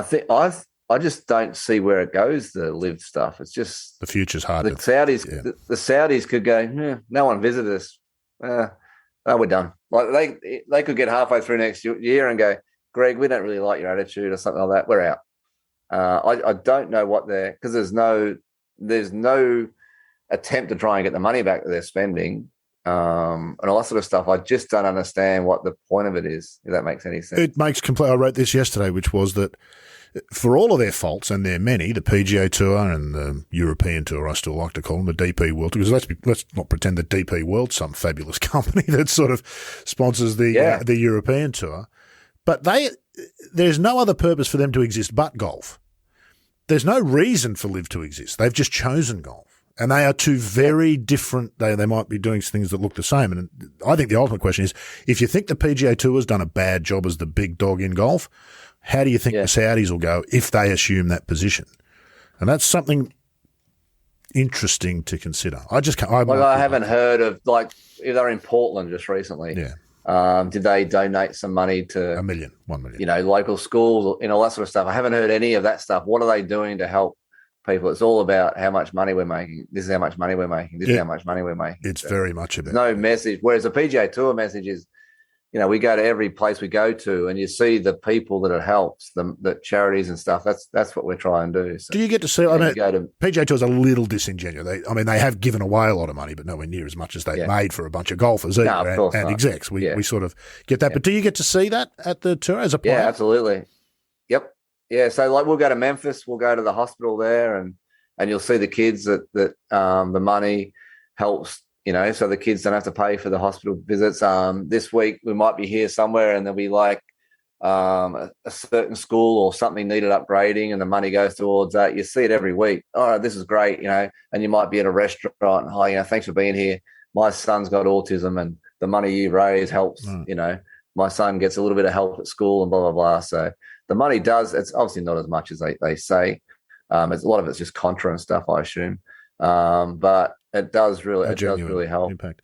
I just don't see where it goes, the live stuff. It's just the future's hard. The Saudis could go, no one visited us. We're done. Like they could get halfway through next year and go, Greg, we don't really like your attitude or something like that. We're out. I don't know what because there's no attempt to try and get the money back that they're spending. and all that sort of stuff. I just don't understand what the point of it is, if that makes any sense. It makes complete. I wrote this yesterday, which was that for all of their faults, and there are many, the PGA Tour and the European Tour, I still like to call them, the DP World Tour, because let's not pretend that DP World's some fabulous company that sort of sponsors the European Tour. But there's no other purpose for them to exist but golf. There's no reason for LIV to exist. They've just chosen golf. And they are two very different – they might be doing things that look the same. And I think the ultimate question is, if you think the PGA Tour has done a bad job as the big dog in golf, how do you think the Saudis will go if they assume that position? And that's something interesting to consider. I just can't – I haven't heard of – like if they're in Portland just recently. Yeah. Did they donate some money to $1 million, local schools, all that sort of stuff? I haven't heard any of that stuff. What are they doing to help people? It's all about how much money we're making. This is how much money we're making. This is how much money we're making. It's very much about no message. Whereas the PGA Tour message is, we go to every place we go to, and you see the people that it helps, the charities and stuff. That's what we're trying to do. So, do you get to see? I mean, PGA Tour's a little disingenuous. They have given away a lot of money, but nowhere near as much as they've made for a bunch of golfers and execs. We sort of get that. But do you get to see that at the tour as a player? Yeah, absolutely. Yep. Yeah. So we'll go to Memphis. We'll go to the hospital there, and you'll see the kids that the money helps. So the kids don't have to pay for the hospital visits. This week we might be here somewhere, and there'll be like a certain school or something needed upgrading, and the money goes towards that. You see it every week. Oh, this is great, and you might be at a restaurant. Oh, thanks for being here. My son's got autism, and the money you raise helps. My son gets a little bit of help at school, and blah blah blah. So the money does. It's obviously not as much as they say. It's a lot of it's just contra and stuff, I assume. But it does really help. Impact.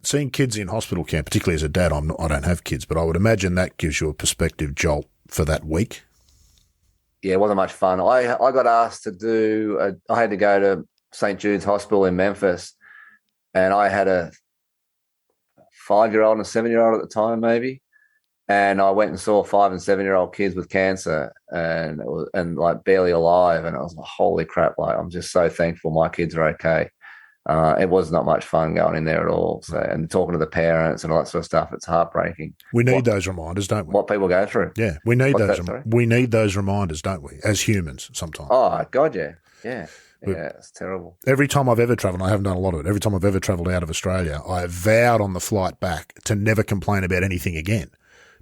Seeing kids in hospital camp, particularly as a dad, I don't have kids, but I would imagine that gives you a perspective jolt for that week. Yeah, it wasn't much fun. I got asked to do. I had to go to St. Jude's Hospital in Memphis, and I had a 5-year-old and a 7-year-old at the time, maybe. And I went and saw 5 and 7-year-old kids with cancer and like barely alive. And I was like, holy crap. Like, I'm just so thankful my kids are okay. It was not much fun going in there at all. So, and talking to the parents and all that sort of stuff, it's heartbreaking. We need those reminders, don't we? What people go through. Yeah. We need we need those reminders, don't we? As humans sometimes. Oh God. Yeah. Yeah. Yeah, it's terrible. Every time I've ever travelled, I haven't done a lot of it, every time I've ever travelled out of Australia, I vowed on the flight back to never complain about anything again.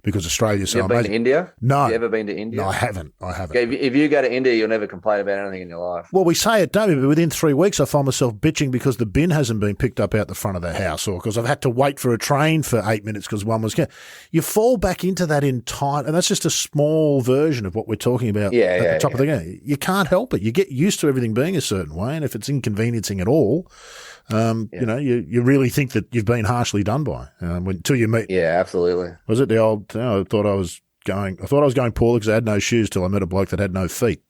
Because Australia's so amazing. Been to India? No. Have you ever been to India? No, I haven't. If you go to India, you'll never complain about anything in your life. Well, we say it, don't we? But within 3 weeks, I find myself bitching because the bin hasn't been picked up out the front of the house, or because I've had to wait for a train for 8 minutes because one was. You fall back into that entire, and that's just a small version of what we're talking about at the top of the game. You can't help it. You get used to everything being a certain way, and if it's inconveniencing at all, you really think that you've been harshly done by until you meet. Yeah, absolutely. Was it the old? I thought I was going poorly because I had no shoes till I met a bloke that had no feet.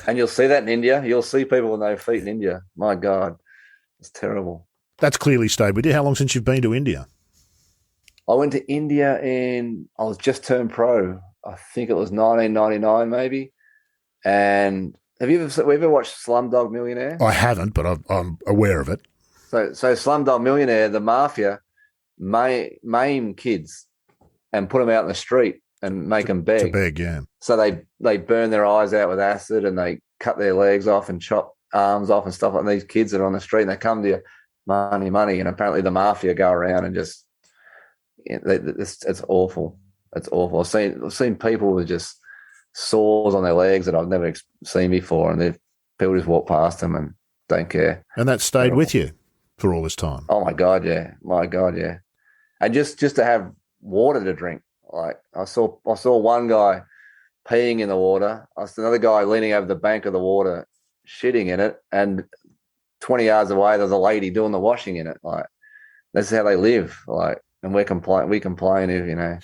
And you'll see that in India. You'll see people with no feet in India. My God, it's terrible. That's clearly stayed with you. How long since you've been to India? I went to India I was just turned pro. I think it was 1999 maybe. And have you ever watched Slumdog Millionaire? I haven't, but I'm aware of it. So Slumdog Millionaire, the mafia maim kids and put them out in the street and make them beg. To beg, yeah. So they burn their eyes out with acid and they cut their legs off and chop arms off and stuff like that. These kids that are on the street and they come to you, money, and apparently the mafia go around and just it's awful. It's awful. I've seen people with just sores on their legs that I've never seen before, and people just walk past them and don't care. And that stayed with you for all this time. Oh my God, yeah, and just to have water to drink. Like I saw one guy peeing in the water. I saw another guy leaning over the bank of the water, shitting in it, and 20 yards away there's a lady doing the washing in it. Like that's how they live. Like, and we complain if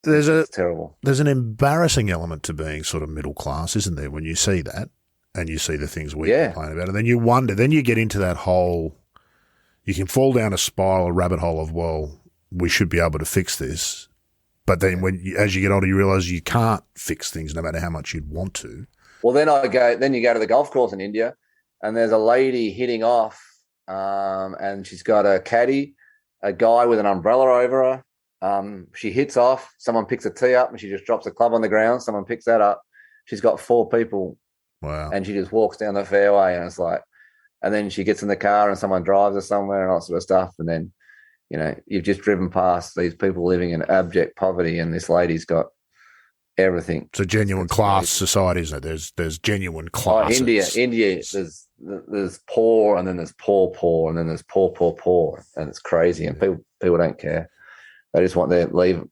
it's terrible. There's an embarrassing element to being sort of middle class, isn't there? When you see that and you see the things we complain about, and then you wonder, then you get into that whole. You can fall down a spiral, a rabbit hole of, well, we should be able to fix this. But then as you get older, you realise you can't fix things no matter how much you'd want to. Well, then you go to the golf course in India and there's a lady hitting off, and she's got a caddy, a guy with an umbrella over her. She hits off. Someone picks a tee up, and she just drops a club on the ground. Someone picks that up. She's got 4 people. Wow. And she just walks down the fairway, and it's like, and then she gets in the car and someone drives her somewhere and all that sort of stuff. And then, you've just driven past these people living in abject poverty, and this lady's got everything. It's a genuine class society, isn't it? There's genuine classes. India, there's poor, and then there's poor, and then there's poor, and it's crazy. And people don't care. They just want their Levi's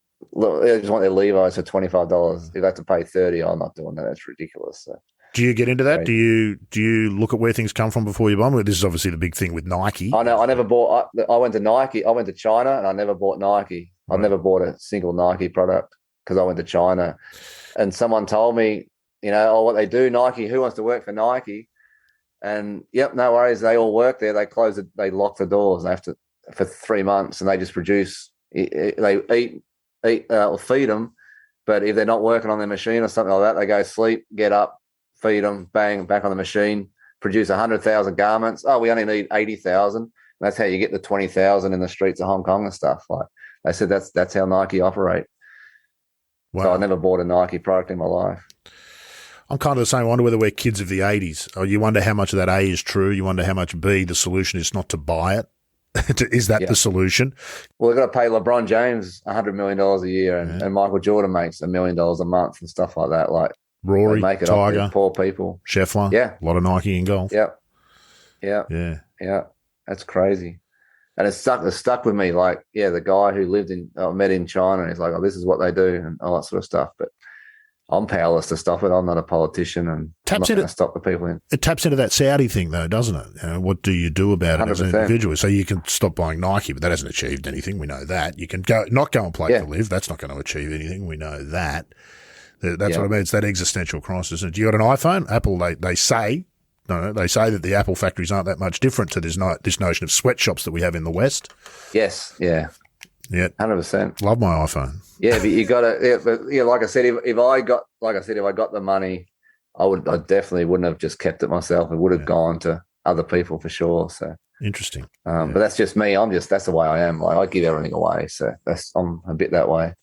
for $25. If they have to pay $30, I'm not doing that. That's ridiculous. So. Do you get into that? Do you look at where things come from before you buy them? This is obviously the big thing with Nike. I know. I never bought. I went to Nike. I went to China, and I never bought Nike. I never bought a single Nike product because I went to China, and someone told me, what they do, Nike. Who wants to work for Nike? And yep, no worries. They all work there. They close it. They lock the doors. They have to for 3 months, and they just produce. They eat or feed them, but if they're not working on their machine or something like that, they go sleep, get up, feed them, bang, back on the machine, produce 100,000 garments. Oh, we only need 80,000. That's how you get the 20,000 in the streets of Hong Kong and stuff. Like they said, that's how Nike operate. Wow. So I never bought a Nike product in my life. I'm kind of the same. I wonder whether we're kids of the 80s. Oh, you wonder how much of that A is true. You wonder how much B, the solution is not to buy it. Is that the solution? Well, they've got to pay LeBron James $100 million a year, and Michael Jordan makes $1 million a month and stuff like that. Like Rory, make it Tiger, poor people. Scheffler, a lot of Nike in golf. Yeah. That's crazy, and it's stuck with me. Like, the guy who met in China, and he's like, oh, this is what they do, and all that sort of stuff. But I'm powerless to stop it. I'm not a politician, and I'm not going to stop the people in. It taps into that Saudi thing, though, doesn't it? What do you do about it 100%. As an individual? So you can stop buying Nike, but that hasn't achieved anything. We know that. You can not go and play for live. That's not going to achieve anything. We know that. That's what I mean. It's that existential crisis. Do you got an iPhone? Apple, they say that the Apple factories aren't that much different to this notion of sweatshops that we have in the West. Yes, yeah. 100%. Love my iPhone. Yeah, but you got to. Yeah, but like I said, if I got the money, I definitely wouldn't have just kept it myself. It would have gone to other people for sure. So interesting. But that's just me. That's the way I am. Like I give everything away. So I'm a bit that way.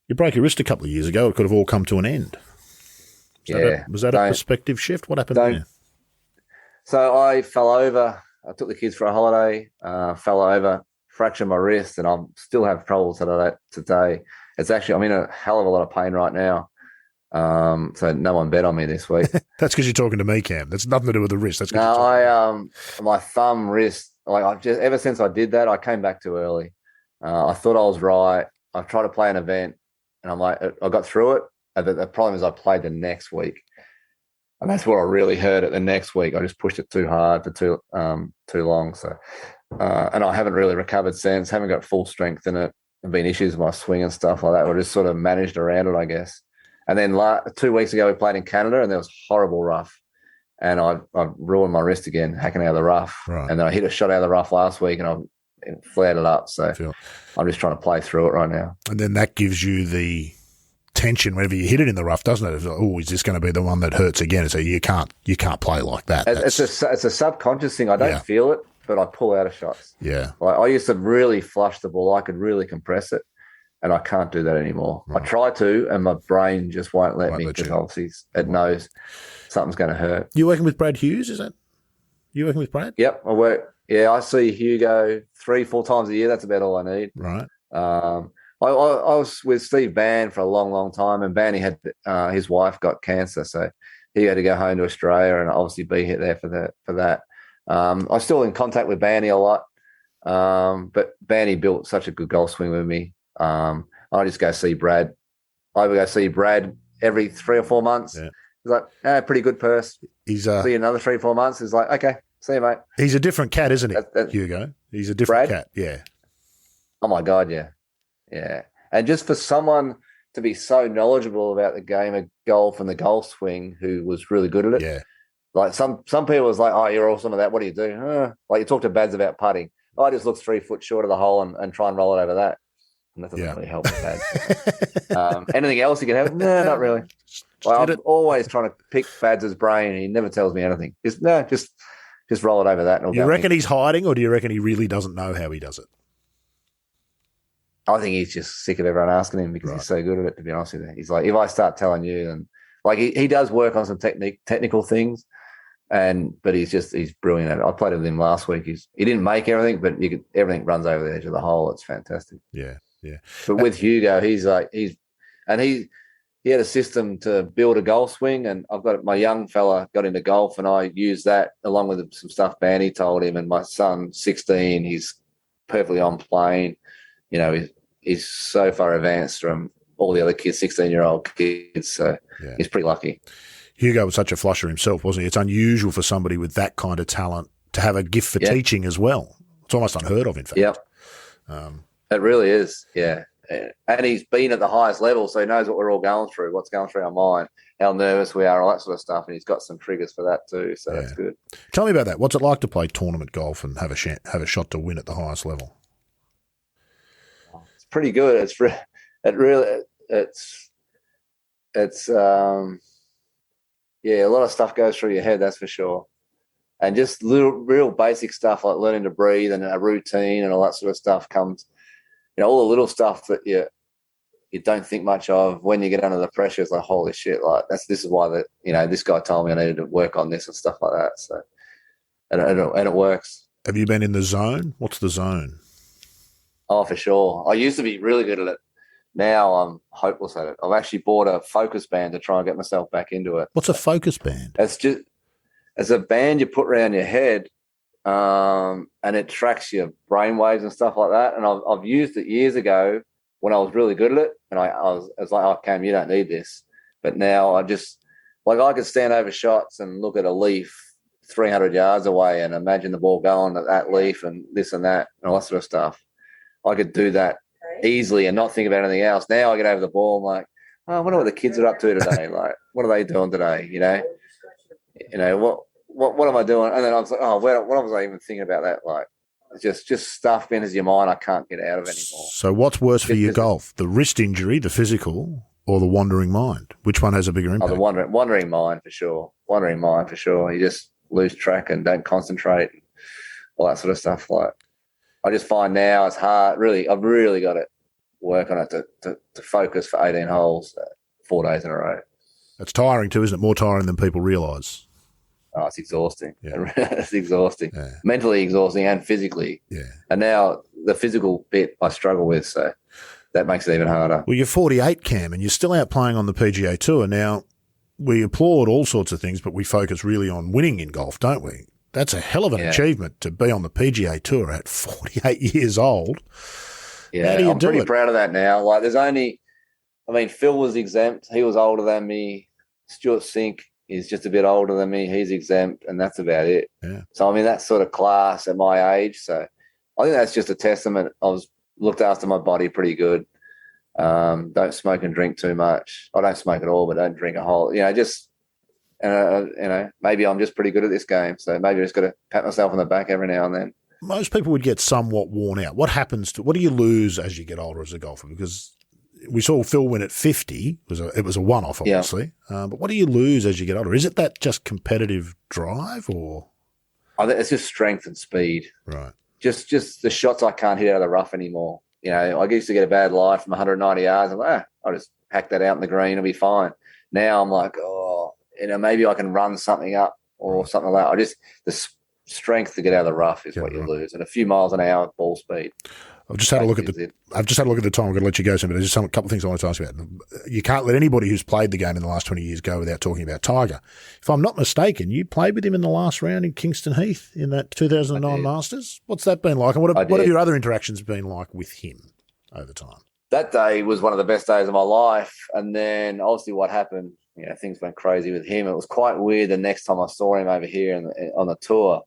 You broke your wrist a couple of years ago. It could have all come to an end. Was that a perspective shift? What happened there? So I fell over. I took the kids for a holiday. Fell over. Fractured my wrist, and I still have troubles today. It's actually, I'm in a hell of a lot of pain right now. So no one bet on me this week. That's because you're talking to me, Cam. That's nothing to do with the wrist. My thumb wrist, ever since I did that, I came back too early. I thought I was right. I tried to play an event, and I'm like, I got through it. But the problem is I played the next week, and that's what I really hurt it the next week. I just pushed it too hard for too long. So. And I haven't really recovered since. Haven't got full strength in it. There've been issues with my swing and stuff like that. I just sort of managed around it, I guess. And then 2 weeks ago, we played in Canada, and there was horrible rough. And I ruined my wrist again, hacking out of the rough. Right. And then I hit a shot out of the rough last week, and I flared it up. So I'm just trying to play through it right now. And then that gives you the tension whenever you hit it in the rough, doesn't it? It's like, oh, is this going to be the one that hurts again? So you can't play like that. It's a subconscious thing. I don't feel it, but I pull out of shots. Yeah. Like I used to really flush the ball. I could really compress it, and I can't do that anymore. Right. I try to, and my brain just won't let me because obviously it knows something's going to hurt. You working with Brad Hughes, is that? You working with Brad? Yep, I work. Yeah, I see Hugo 3-4 times a year. That's about all I need. Right. I was with Steve Bann for a long, long time, and Banny had his wife got cancer, so he had to go home to Australia and obviously be there for that. I'm still in contact with Banny a lot, but Banny built such a good golf swing with me. I just go see Brad. I would go see Brad every 3 or 4 months. Yeah. He's like, pretty good purse. See you another 3 or 4 months. He's like, okay, see you, mate. He's a different cat, isn't he, Hugo? He's a different cat, yeah. Oh, my God, yeah. Yeah. And just for someone to be so knowledgeable about the game of golf and the golf swing who was really good at it. Yeah. Like some people was like, oh, you're awesome at that. What do you do? Like you talk to Bads about putting. I just look 3 foot short of the hole and try and roll it over that. And that doesn't really help with Bads. Anything else you can have? No, not really. Well, I'm always trying to pick Fadz's brain, and he never tells me anything. Just roll it over that. And you reckon he's hiding, or do you reckon he really doesn't know how he does it? I think he's just sick of everyone asking him because he's so good at it, to be honest with you. He's like, if I start telling you, then like he does work on some technical things, but he's brilliant at it. I played with him last week. He didn't make everything, but everything runs over the edge of the hole. It's fantastic. Yeah, yeah. But with Hugo, he had a system to build a golf swing, and my young fella got into golf, and I used that along with some stuff Bandy told him. And my son, 16, he's perfectly on plane. You know, he's so far advanced from all the other kids, 16-year-old kids. So he's pretty lucky. Hugo was such a flusher himself, wasn't he? It's unusual for somebody with that kind of talent to have a gift for teaching as well. It's almost unheard of, in fact. Yep. It really is, yeah. And he's been at the highest level, so he knows what we're all going through, what's going through our mind, how nervous we are, all that sort of stuff, and he's got some triggers for that too, so that's good. Tell me about that. What's it like to play tournament golf and have a shot to win at the highest level? It's pretty good. It's a lot of stuff goes through your head, that's for sure. And just real basic stuff like learning to breathe and a routine and all that sort of stuff comes, all the little stuff that you don't think much of when you get under the pressure. It's like, holy shit, like this is why this guy told me I needed to work on this and stuff like that. So, and it works. Have you been in the zone? What's the zone? Oh, for sure. I used to be really good at it. Now I'm hopeless at it. I've actually bought a focus band to try and get myself back into it. What's a focus band? It's a band you put around your head, and it tracks your brain waves and stuff like that. And I've used it years ago when I was really good at it, and I was like, "Oh, Cam, you don't need this." But now I could stand over shots and look at a leaf 300 yards away and imagine the ball going at that leaf and this and that and all that sort of stuff. I could do that easily and not think about anything else. Now I get over the ball, I'm like, oh, I wonder what the kids are up to today. Like, what are they doing today? What am I doing? And then I was like, oh, what was I even thinking about that? Like, it's just stuff enters your mind I can't get out of anymore. So what's worse for your golf, the wrist injury, the physical, or the wandering mind? Which one has a bigger impact? Oh, the wandering mind for sure. Wandering mind for sure. You just lose track and don't concentrate, and all that sort of stuff. Like, I just find now it's hard. Really, I've really got to work on it to focus for 18 holes, 4 days in a row. It's tiring too, isn't it? More tiring than people realise. Oh, it's exhausting. Yeah. It's exhausting. Yeah. Mentally exhausting and physically. Yeah. And now the physical bit I struggle with, so that makes it even harder. Well, you're 48, Cam, and you're still out playing on the PGA Tour. Now, we applaud all sorts of things, but we focus really on winning in golf, don't we? That's a hell of an achievement to be on the PGA Tour at 48 years old. Yeah, I'm pretty proud of that now. Like, Phil was exempt. He was older than me. Stuart Sink is just a bit older than me. He's exempt, and that's about it. Yeah. So, that's sort of class at my age. So I think that's just a testament. I was looked after my body pretty good. Don't smoke and drink too much. I don't smoke at all, but don't drink a whole, maybe I'm just pretty good at this game. So maybe I just got to pat myself on the back every now and then. Most people would get somewhat worn out. What do you lose as you get older as a golfer? Because we saw Phil win at 50. It was a one-off, obviously. Yeah. But what do you lose as you get older? Is it that just competitive drive, or? I think it's just strength and speed. Right. Just the shots I can't hit out of the rough anymore. I used to get a bad lie from 190 yards. I'm like, I'll just hack that out in the green. It'll be fine. Now I'm like, maybe I can run something up or something like that. The strength to get out of the rough is what you lose, and a few miles an hour ball speed. I've just had a look at the time. I'm going to let you go soon, but there's just a couple of things I want to ask you about. You can't let anybody who's played the game in the last 20 years go without talking about Tiger. If I'm not mistaken, you played with him in the last round in Kingston Heath in that 2009 Masters. What's that been like? And what have your other interactions been like with him over time? That day was one of the best days of my life. And then obviously what happened, things went crazy with him. It was quite weird. The next time I saw him over here on the tour,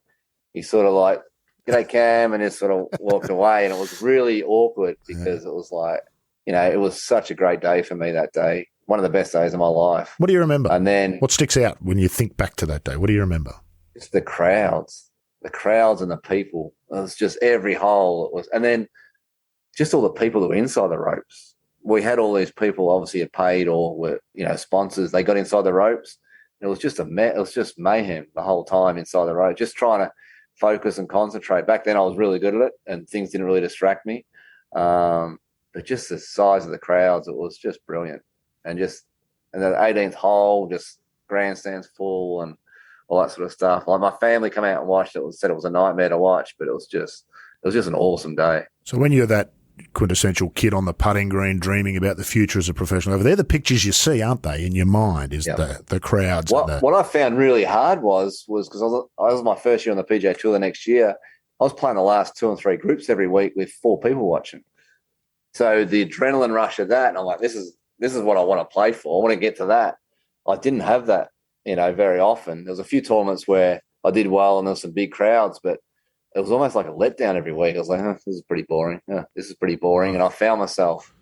he sort of like, "G'day, Cam," and just sort of walked away. And it was really awkward because it was like, it was such a great day for me that day. One of the best days of my life. What do you remember? And then what sticks out when you think back to that day? What do you remember? It's the crowds and the people. It was just every hole. And then just all the people that were inside the ropes. we had all these people obviously had paid or were, sponsors. They got inside the ropes. It was just it was just mayhem the whole time inside the rope, just trying to focus and concentrate. Back then I was really good at it and things didn't really distract me. But just the size of the crowds, it was just brilliant. And the 18th hole, just grandstands full and all that sort of stuff. Like my family come out and watched it, said it was a nightmare to watch, but it was just an awesome day. So when you're that quintessential kid on the putting green dreaming about the future as a professional, over there the pictures you see, aren't they, in your mind, is the crowds. What I found really hard was because I was my first year on the PGA Tour the next year, I was playing the last 2 and 3 groups every week with 4 people watching. So the adrenaline rush of that, and I'm like, this is what I want to play for. I want to get to that. I didn't have that, very often. There was a few tournaments where I did well and there was some big crowds, but it was almost like a letdown every week. I was like, this is pretty boring. This is pretty boring. And I found myself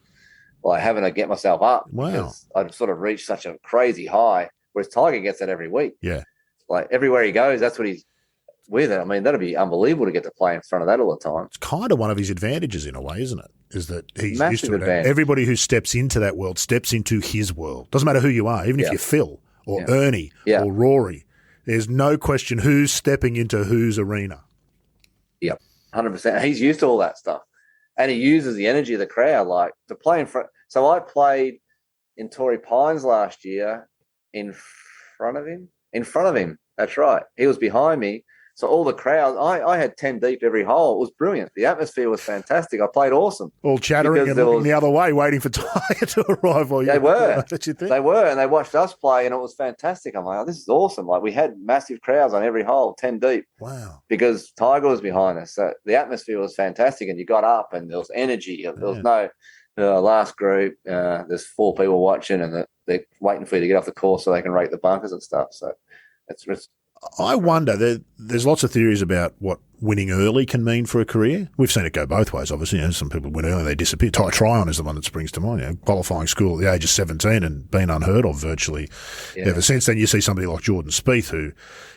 having to get myself up. Wow. Because I'd sort of reached such a crazy high, whereas Tiger gets that every week. Yeah. Like everywhere he goes, that's what he's with it. I mean, that'd be unbelievable to get to play in front of that all the time. It's kind of one of his advantages in a way, isn't it? Is that he's Massive used to it. advantage. Everybody who steps into that world steps into his world. Doesn't matter who you are, even if you're Phil or Ernie or Rory. There's no question who's stepping into whose arena. Yep, 100%. He's used to all that stuff. And he uses the energy of the crowd, like to play in front. So I played in Torrey Pines last year in front of him. That's right. He was behind me. So all the crowd, I had 10 deep every hole. It was brilliant. The atmosphere was fantastic. I played awesome. All chattering and looking the other way, waiting for Tiger to arrive. They were. They were, and they watched us play, and it was fantastic. I'm like, this is awesome. Like we had massive crowds on every hole, 10 deep. Wow. Because Tiger was behind us. So the atmosphere was fantastic, and you got up, and there was energy. There was no last group. There's 4 people watching, and they're waiting for you to get off the course so they can rake the bunkers and stuff. So it's I wonder, there's lots of theories about what winning early can mean for a career. We've seen it go both ways, obviously. Some people win early, they disappear. Ty Tryon is the one that springs to mind. Qualifying school at the age of 17 and been unheard of virtually ever since. Then you see somebody like Jordan Spieth who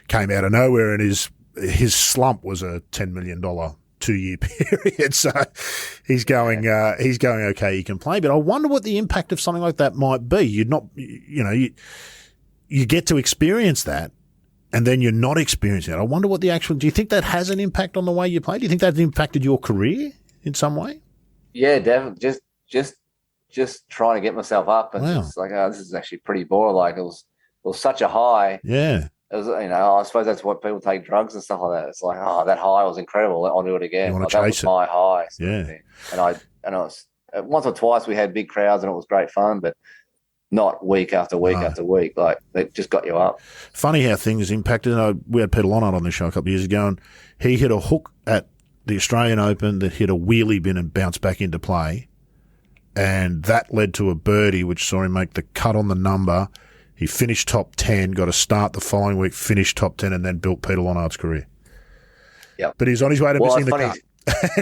came out of nowhere and his slump was a $10 million 2-year period. So he's going okay, he can play. But I wonder what the impact of something like that might be. You get to experience that, and then you're not experiencing it. I wonder what do you think that has an impact on the way you play? Do you think that's impacted your career in some way? Yeah, definitely. Just trying to get myself up and it's like, this is actually pretty boring. Like it was such a high. Yeah. It was, I suppose that's what people take drugs and stuff like that. It's like, that high was incredible. I'll do it again. You want to chase that was my high. Yeah. And I was once or twice we had big crowds and it was great fun, but not week after week after week. Like, they just got you up. Funny how things impacted. We had Peter Lonard on the show a couple of years ago, and he hit a hook at the Australian Open that hit a wheelie bin and bounced back into play, and that led to a birdie, which saw him make the cut on the number. He finished top 10, got a start the following week, finished top 10, and then built Peter Lonard's career. Yeah, but he's on his way to missing the cut.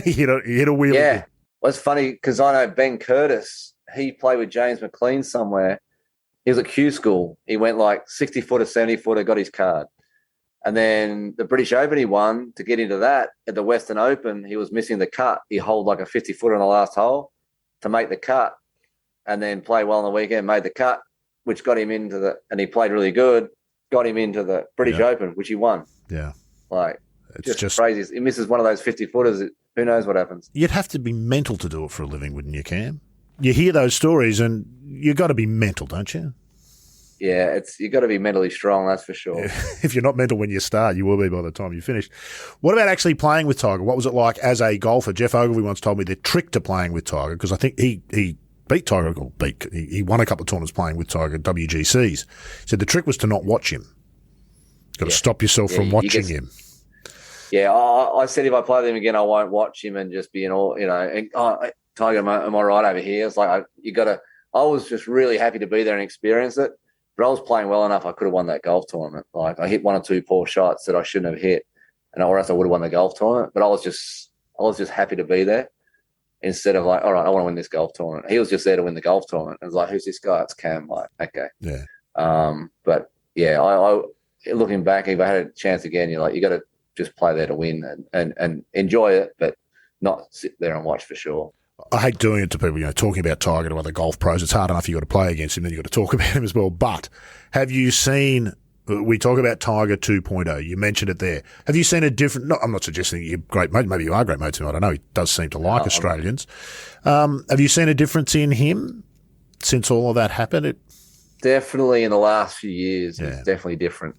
he hit a wheelie bin. Well, it's funny because I know Ben Curtis. He played with James McLean somewhere. He was at Q School. He went like 60-footer, 70-footer, got his card. And then the British Open he won to get into that. At the Western Open, he was missing the cut. He holed like a 50-footer on the last hole to make the cut and then play well on the weekend, made the cut, which got him into and he played really good, got him into the British Open, which he won. Yeah. Like, it's just crazy. He misses one of those 50-footers. Who knows what happens? You'd have to be mental to do it for a living, wouldn't you, Cam? You hear those stories and you got to be mental, don't you? Yeah, you got to be mentally strong, that's for sure. If you're not mental when you start, you will be by the time you finish. What about actually playing with Tiger? What was it like as a golfer? Jeff Ogilvy once told me the trick to playing with Tiger, because I think he beat Tiger, he won a couple of tournaments playing with Tiger, WGCs. He said the trick was to not watch him. Got to stop yourself from watching him. Yeah, I said if I play them again, I won't watch him and just be in all, and, Tiger, am I right over here? It's like, I was just really happy to be there and experience it, but I was playing well enough I could have won that golf tournament. Like, I hit 1 or 2 poor shots that I shouldn't have hit, or else I would have won the golf tournament, but I was just happy to be there instead of like, all right, I want to win this golf tournament. He was just there to win the golf tournament. I was like, who's this guy? It's Cam. Like, okay. Yeah. But yeah, I looking back, if I had a chance again, you're like, you got to just play there to win and enjoy it, but not sit there and watch for sure. I hate doing it to people, talking about Tiger to other golf pros. It's hard enough you've got to play against him, then you've got to talk about him as well. But have you seen, we talk about Tiger 2.0, you mentioned it there. Have you seen a different, no, I'm not suggesting you're great mate, maybe you are great mates with him, I don't know, he does seem to like Australians. Have you seen a difference in him since all of that happened? Definitely in the last few years, it's definitely different.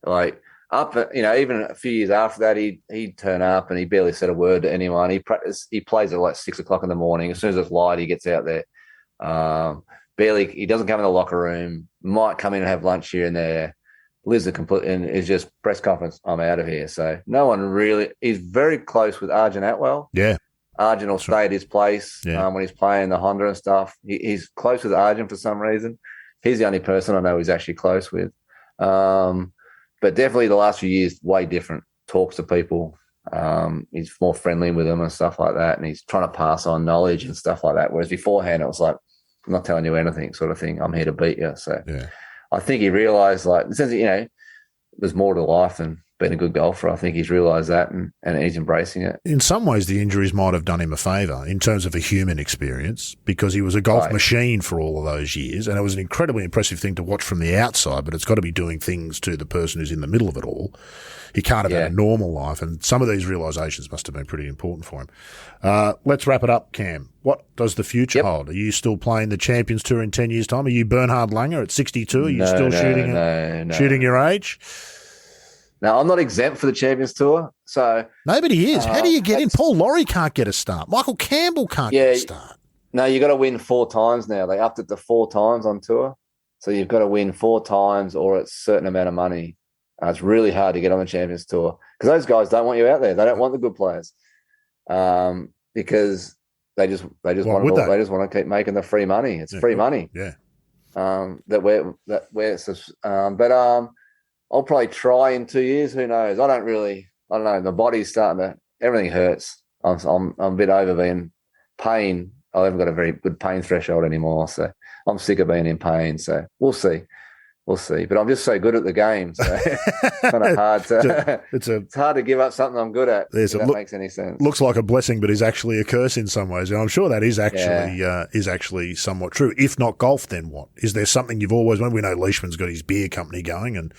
Like, even a few years after that, he'd turn up and he barely said a word to anyone. He plays at like 6 o'clock in the morning. As soon as it's light, he gets out there. He doesn't come in the locker room. Might come in and have lunch here and there. Lives and is just press conference. I'm out of here. So no one really. He's very close with Arjun Atwell. Yeah, Arjun will stay at his place when he's playing the Honda and stuff. He's close with Arjun for some reason. He's the only person I know he's actually close with. But definitely the last few years, way different. Talks to people. He's more friendly with them and stuff like that. And he's trying to pass on knowledge and stuff like that. Whereas beforehand, it was like, I'm not telling you anything sort of thing. I'm here to beat you. So I think he realised, like, since, there's more to life than being a good golfer. I think he's realised that and he's embracing it. In some ways, the injuries might have done him a favour in terms of a human experience because he was a golf machine for all of those years, and it was an incredibly impressive thing to watch from the outside, but it's got to be doing things to the person who's in the middle of it all. He can't have had a normal life, and some of these realisations must have been pretty important for him. Let's wrap it up, Cam. What does the future hold? Are you still playing the Champions Tour in 10 years' time? Are you Bernhard Langer at 62? Are you still shooting your age? Now, I'm not exempt for the Champions Tour, so... Nobody is. How do you get in? Paul Laurie can't get a start. Michael Campbell can't get a start. No, you got to win 4 times now. They upped it to 4 times on tour. So you've got to win 4 times or it's a certain amount of money. It's really hard to get on the Champions Tour because those guys don't want you out there. They don't want the good players because they just want to keep making the free money. It's free money. Yeah. I'll probably try in 2 years. Who knows? I don't know. My body's starting to, everything hurts. I'm a bit over being pain. I haven't got a very good pain threshold anymore. So I'm sick of being in pain. So we'll see. But I'm just so good at the game. So it's kind of hard to, it's hard to give up something I'm good at. If that makes any sense. Looks like a blessing, but is actually a curse in some ways. And I'm sure that is actually somewhat true. If not golf, then what? Is there something you've always wanted? We know Leishman's got his beer company going and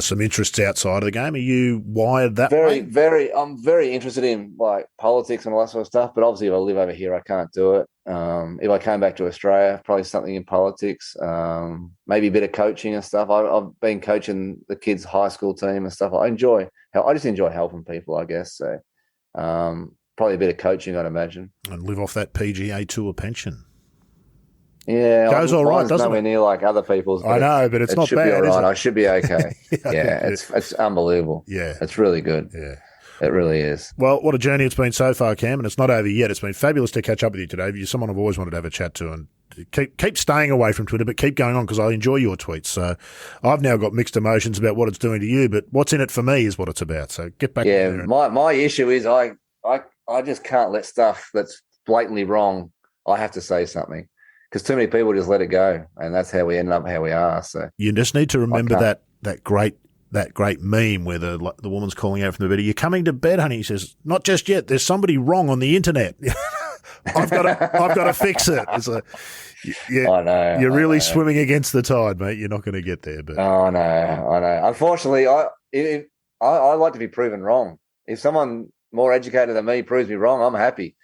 some interests outside of the game. Are you wired that way? I'm very interested in like politics and all that sort of stuff. But obviously if I live over here, I can't do it. If I came back to Australia, probably something in politics, maybe a bit of coaching and stuff. I've been coaching the kids' high school team and stuff. I just enjoy helping people, I guess. So probably a bit of coaching, I'd imagine. And live off that PGA Tour pension. Yeah. Goes all right, doesn't nowhere it? Near like other people's. I know, but it's not bad, be all right. is it? I should be okay. It's unbelievable. Yeah. It's really good. Yeah. It really is. Well, what a journey it's been so far, Cam, and it's not over yet. It's been fabulous to catch up with you today. You're someone I've always wanted to have a chat to, and keep staying away from Twitter, but keep going on because I enjoy your tweets. So I've now got mixed emotions about what it's doing to you, but what's in it for me is what it's about. So get back. Yeah, my issue is I just can't let stuff that's blatantly wrong. I have to say something because too many people just let it go, and that's how we end up how we are. So you just need to remember that great meme where the woman's calling out from the bed, "Are you coming to bed, honey?" He says, "Not just yet. There's somebody wrong on the internet. I've got to fix it." It's I know. You're really swimming against the tide, mate. You're not going to get there. But I know. Unfortunately, I like to be proven wrong. If someone more educated than me proves me wrong, I'm happy.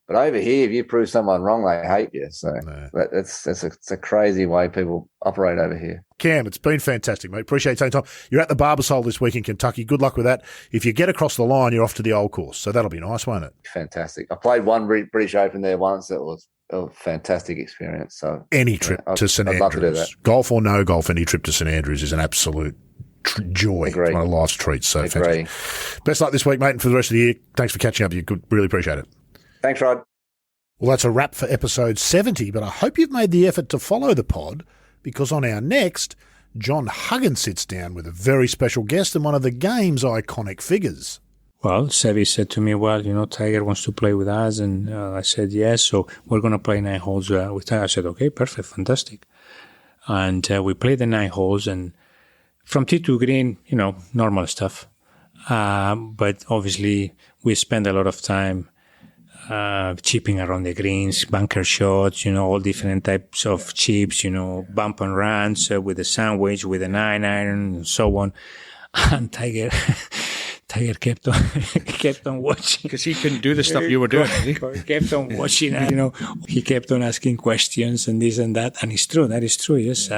But over here, if you prove someone wrong, they hate you. So it's a crazy way people operate over here. Cam, it's been fantastic, mate. Appreciate taking time. You're at the Barbasol this week in Kentucky. Good luck with that. If you get across the line, you're off to the old course. So that'll be nice, won't it? Fantastic. I played one British Open there once. It was a fantastic experience. So any trip to St Andrews, love to do that. Golf or no golf, any trip to St Andrews is an absolute joy. It's one of life's treats. So fantastic. Best luck this week, mate, and for the rest of the year. Thanks for catching up. You really appreciate it. Thanks, Rod. Well, that's a wrap for episode 70, but I hope you've made the effort to follow the pod because on our next, John Huggins sits down with a very special guest and one of the game's iconic figures. Well, Sevi said to me, Tiger wants to play with us, and I said yes, so we're going to play 9 holes with Tiger. I said, okay, perfect, fantastic. And we played the 9 holes, and from tee to green, normal stuff. But obviously, we spend a lot of time chipping around the greens, bunker shots, all different types of chips, bump and runs with a sandwich, with a 9-iron, and so on. And Tiger kept on watching. Because he couldn't do the stuff you were doing. He kept on watching, he kept on asking questions and this and that. And it's true, that is true, yes.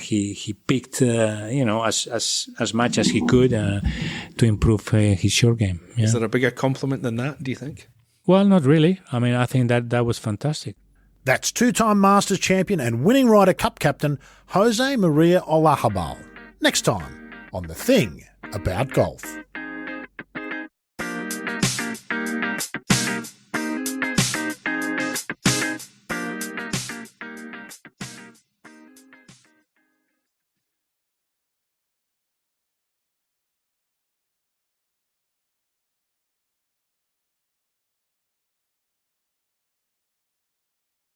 He picked, as much as he could to improve his short game. Yeah. Is there a bigger compliment than that, do you think? Well, not really. I mean, I think that was fantastic. That's two-time Masters champion and winning Ryder Cup captain Jose Maria Olazabal. Next time on The Thing About Golf.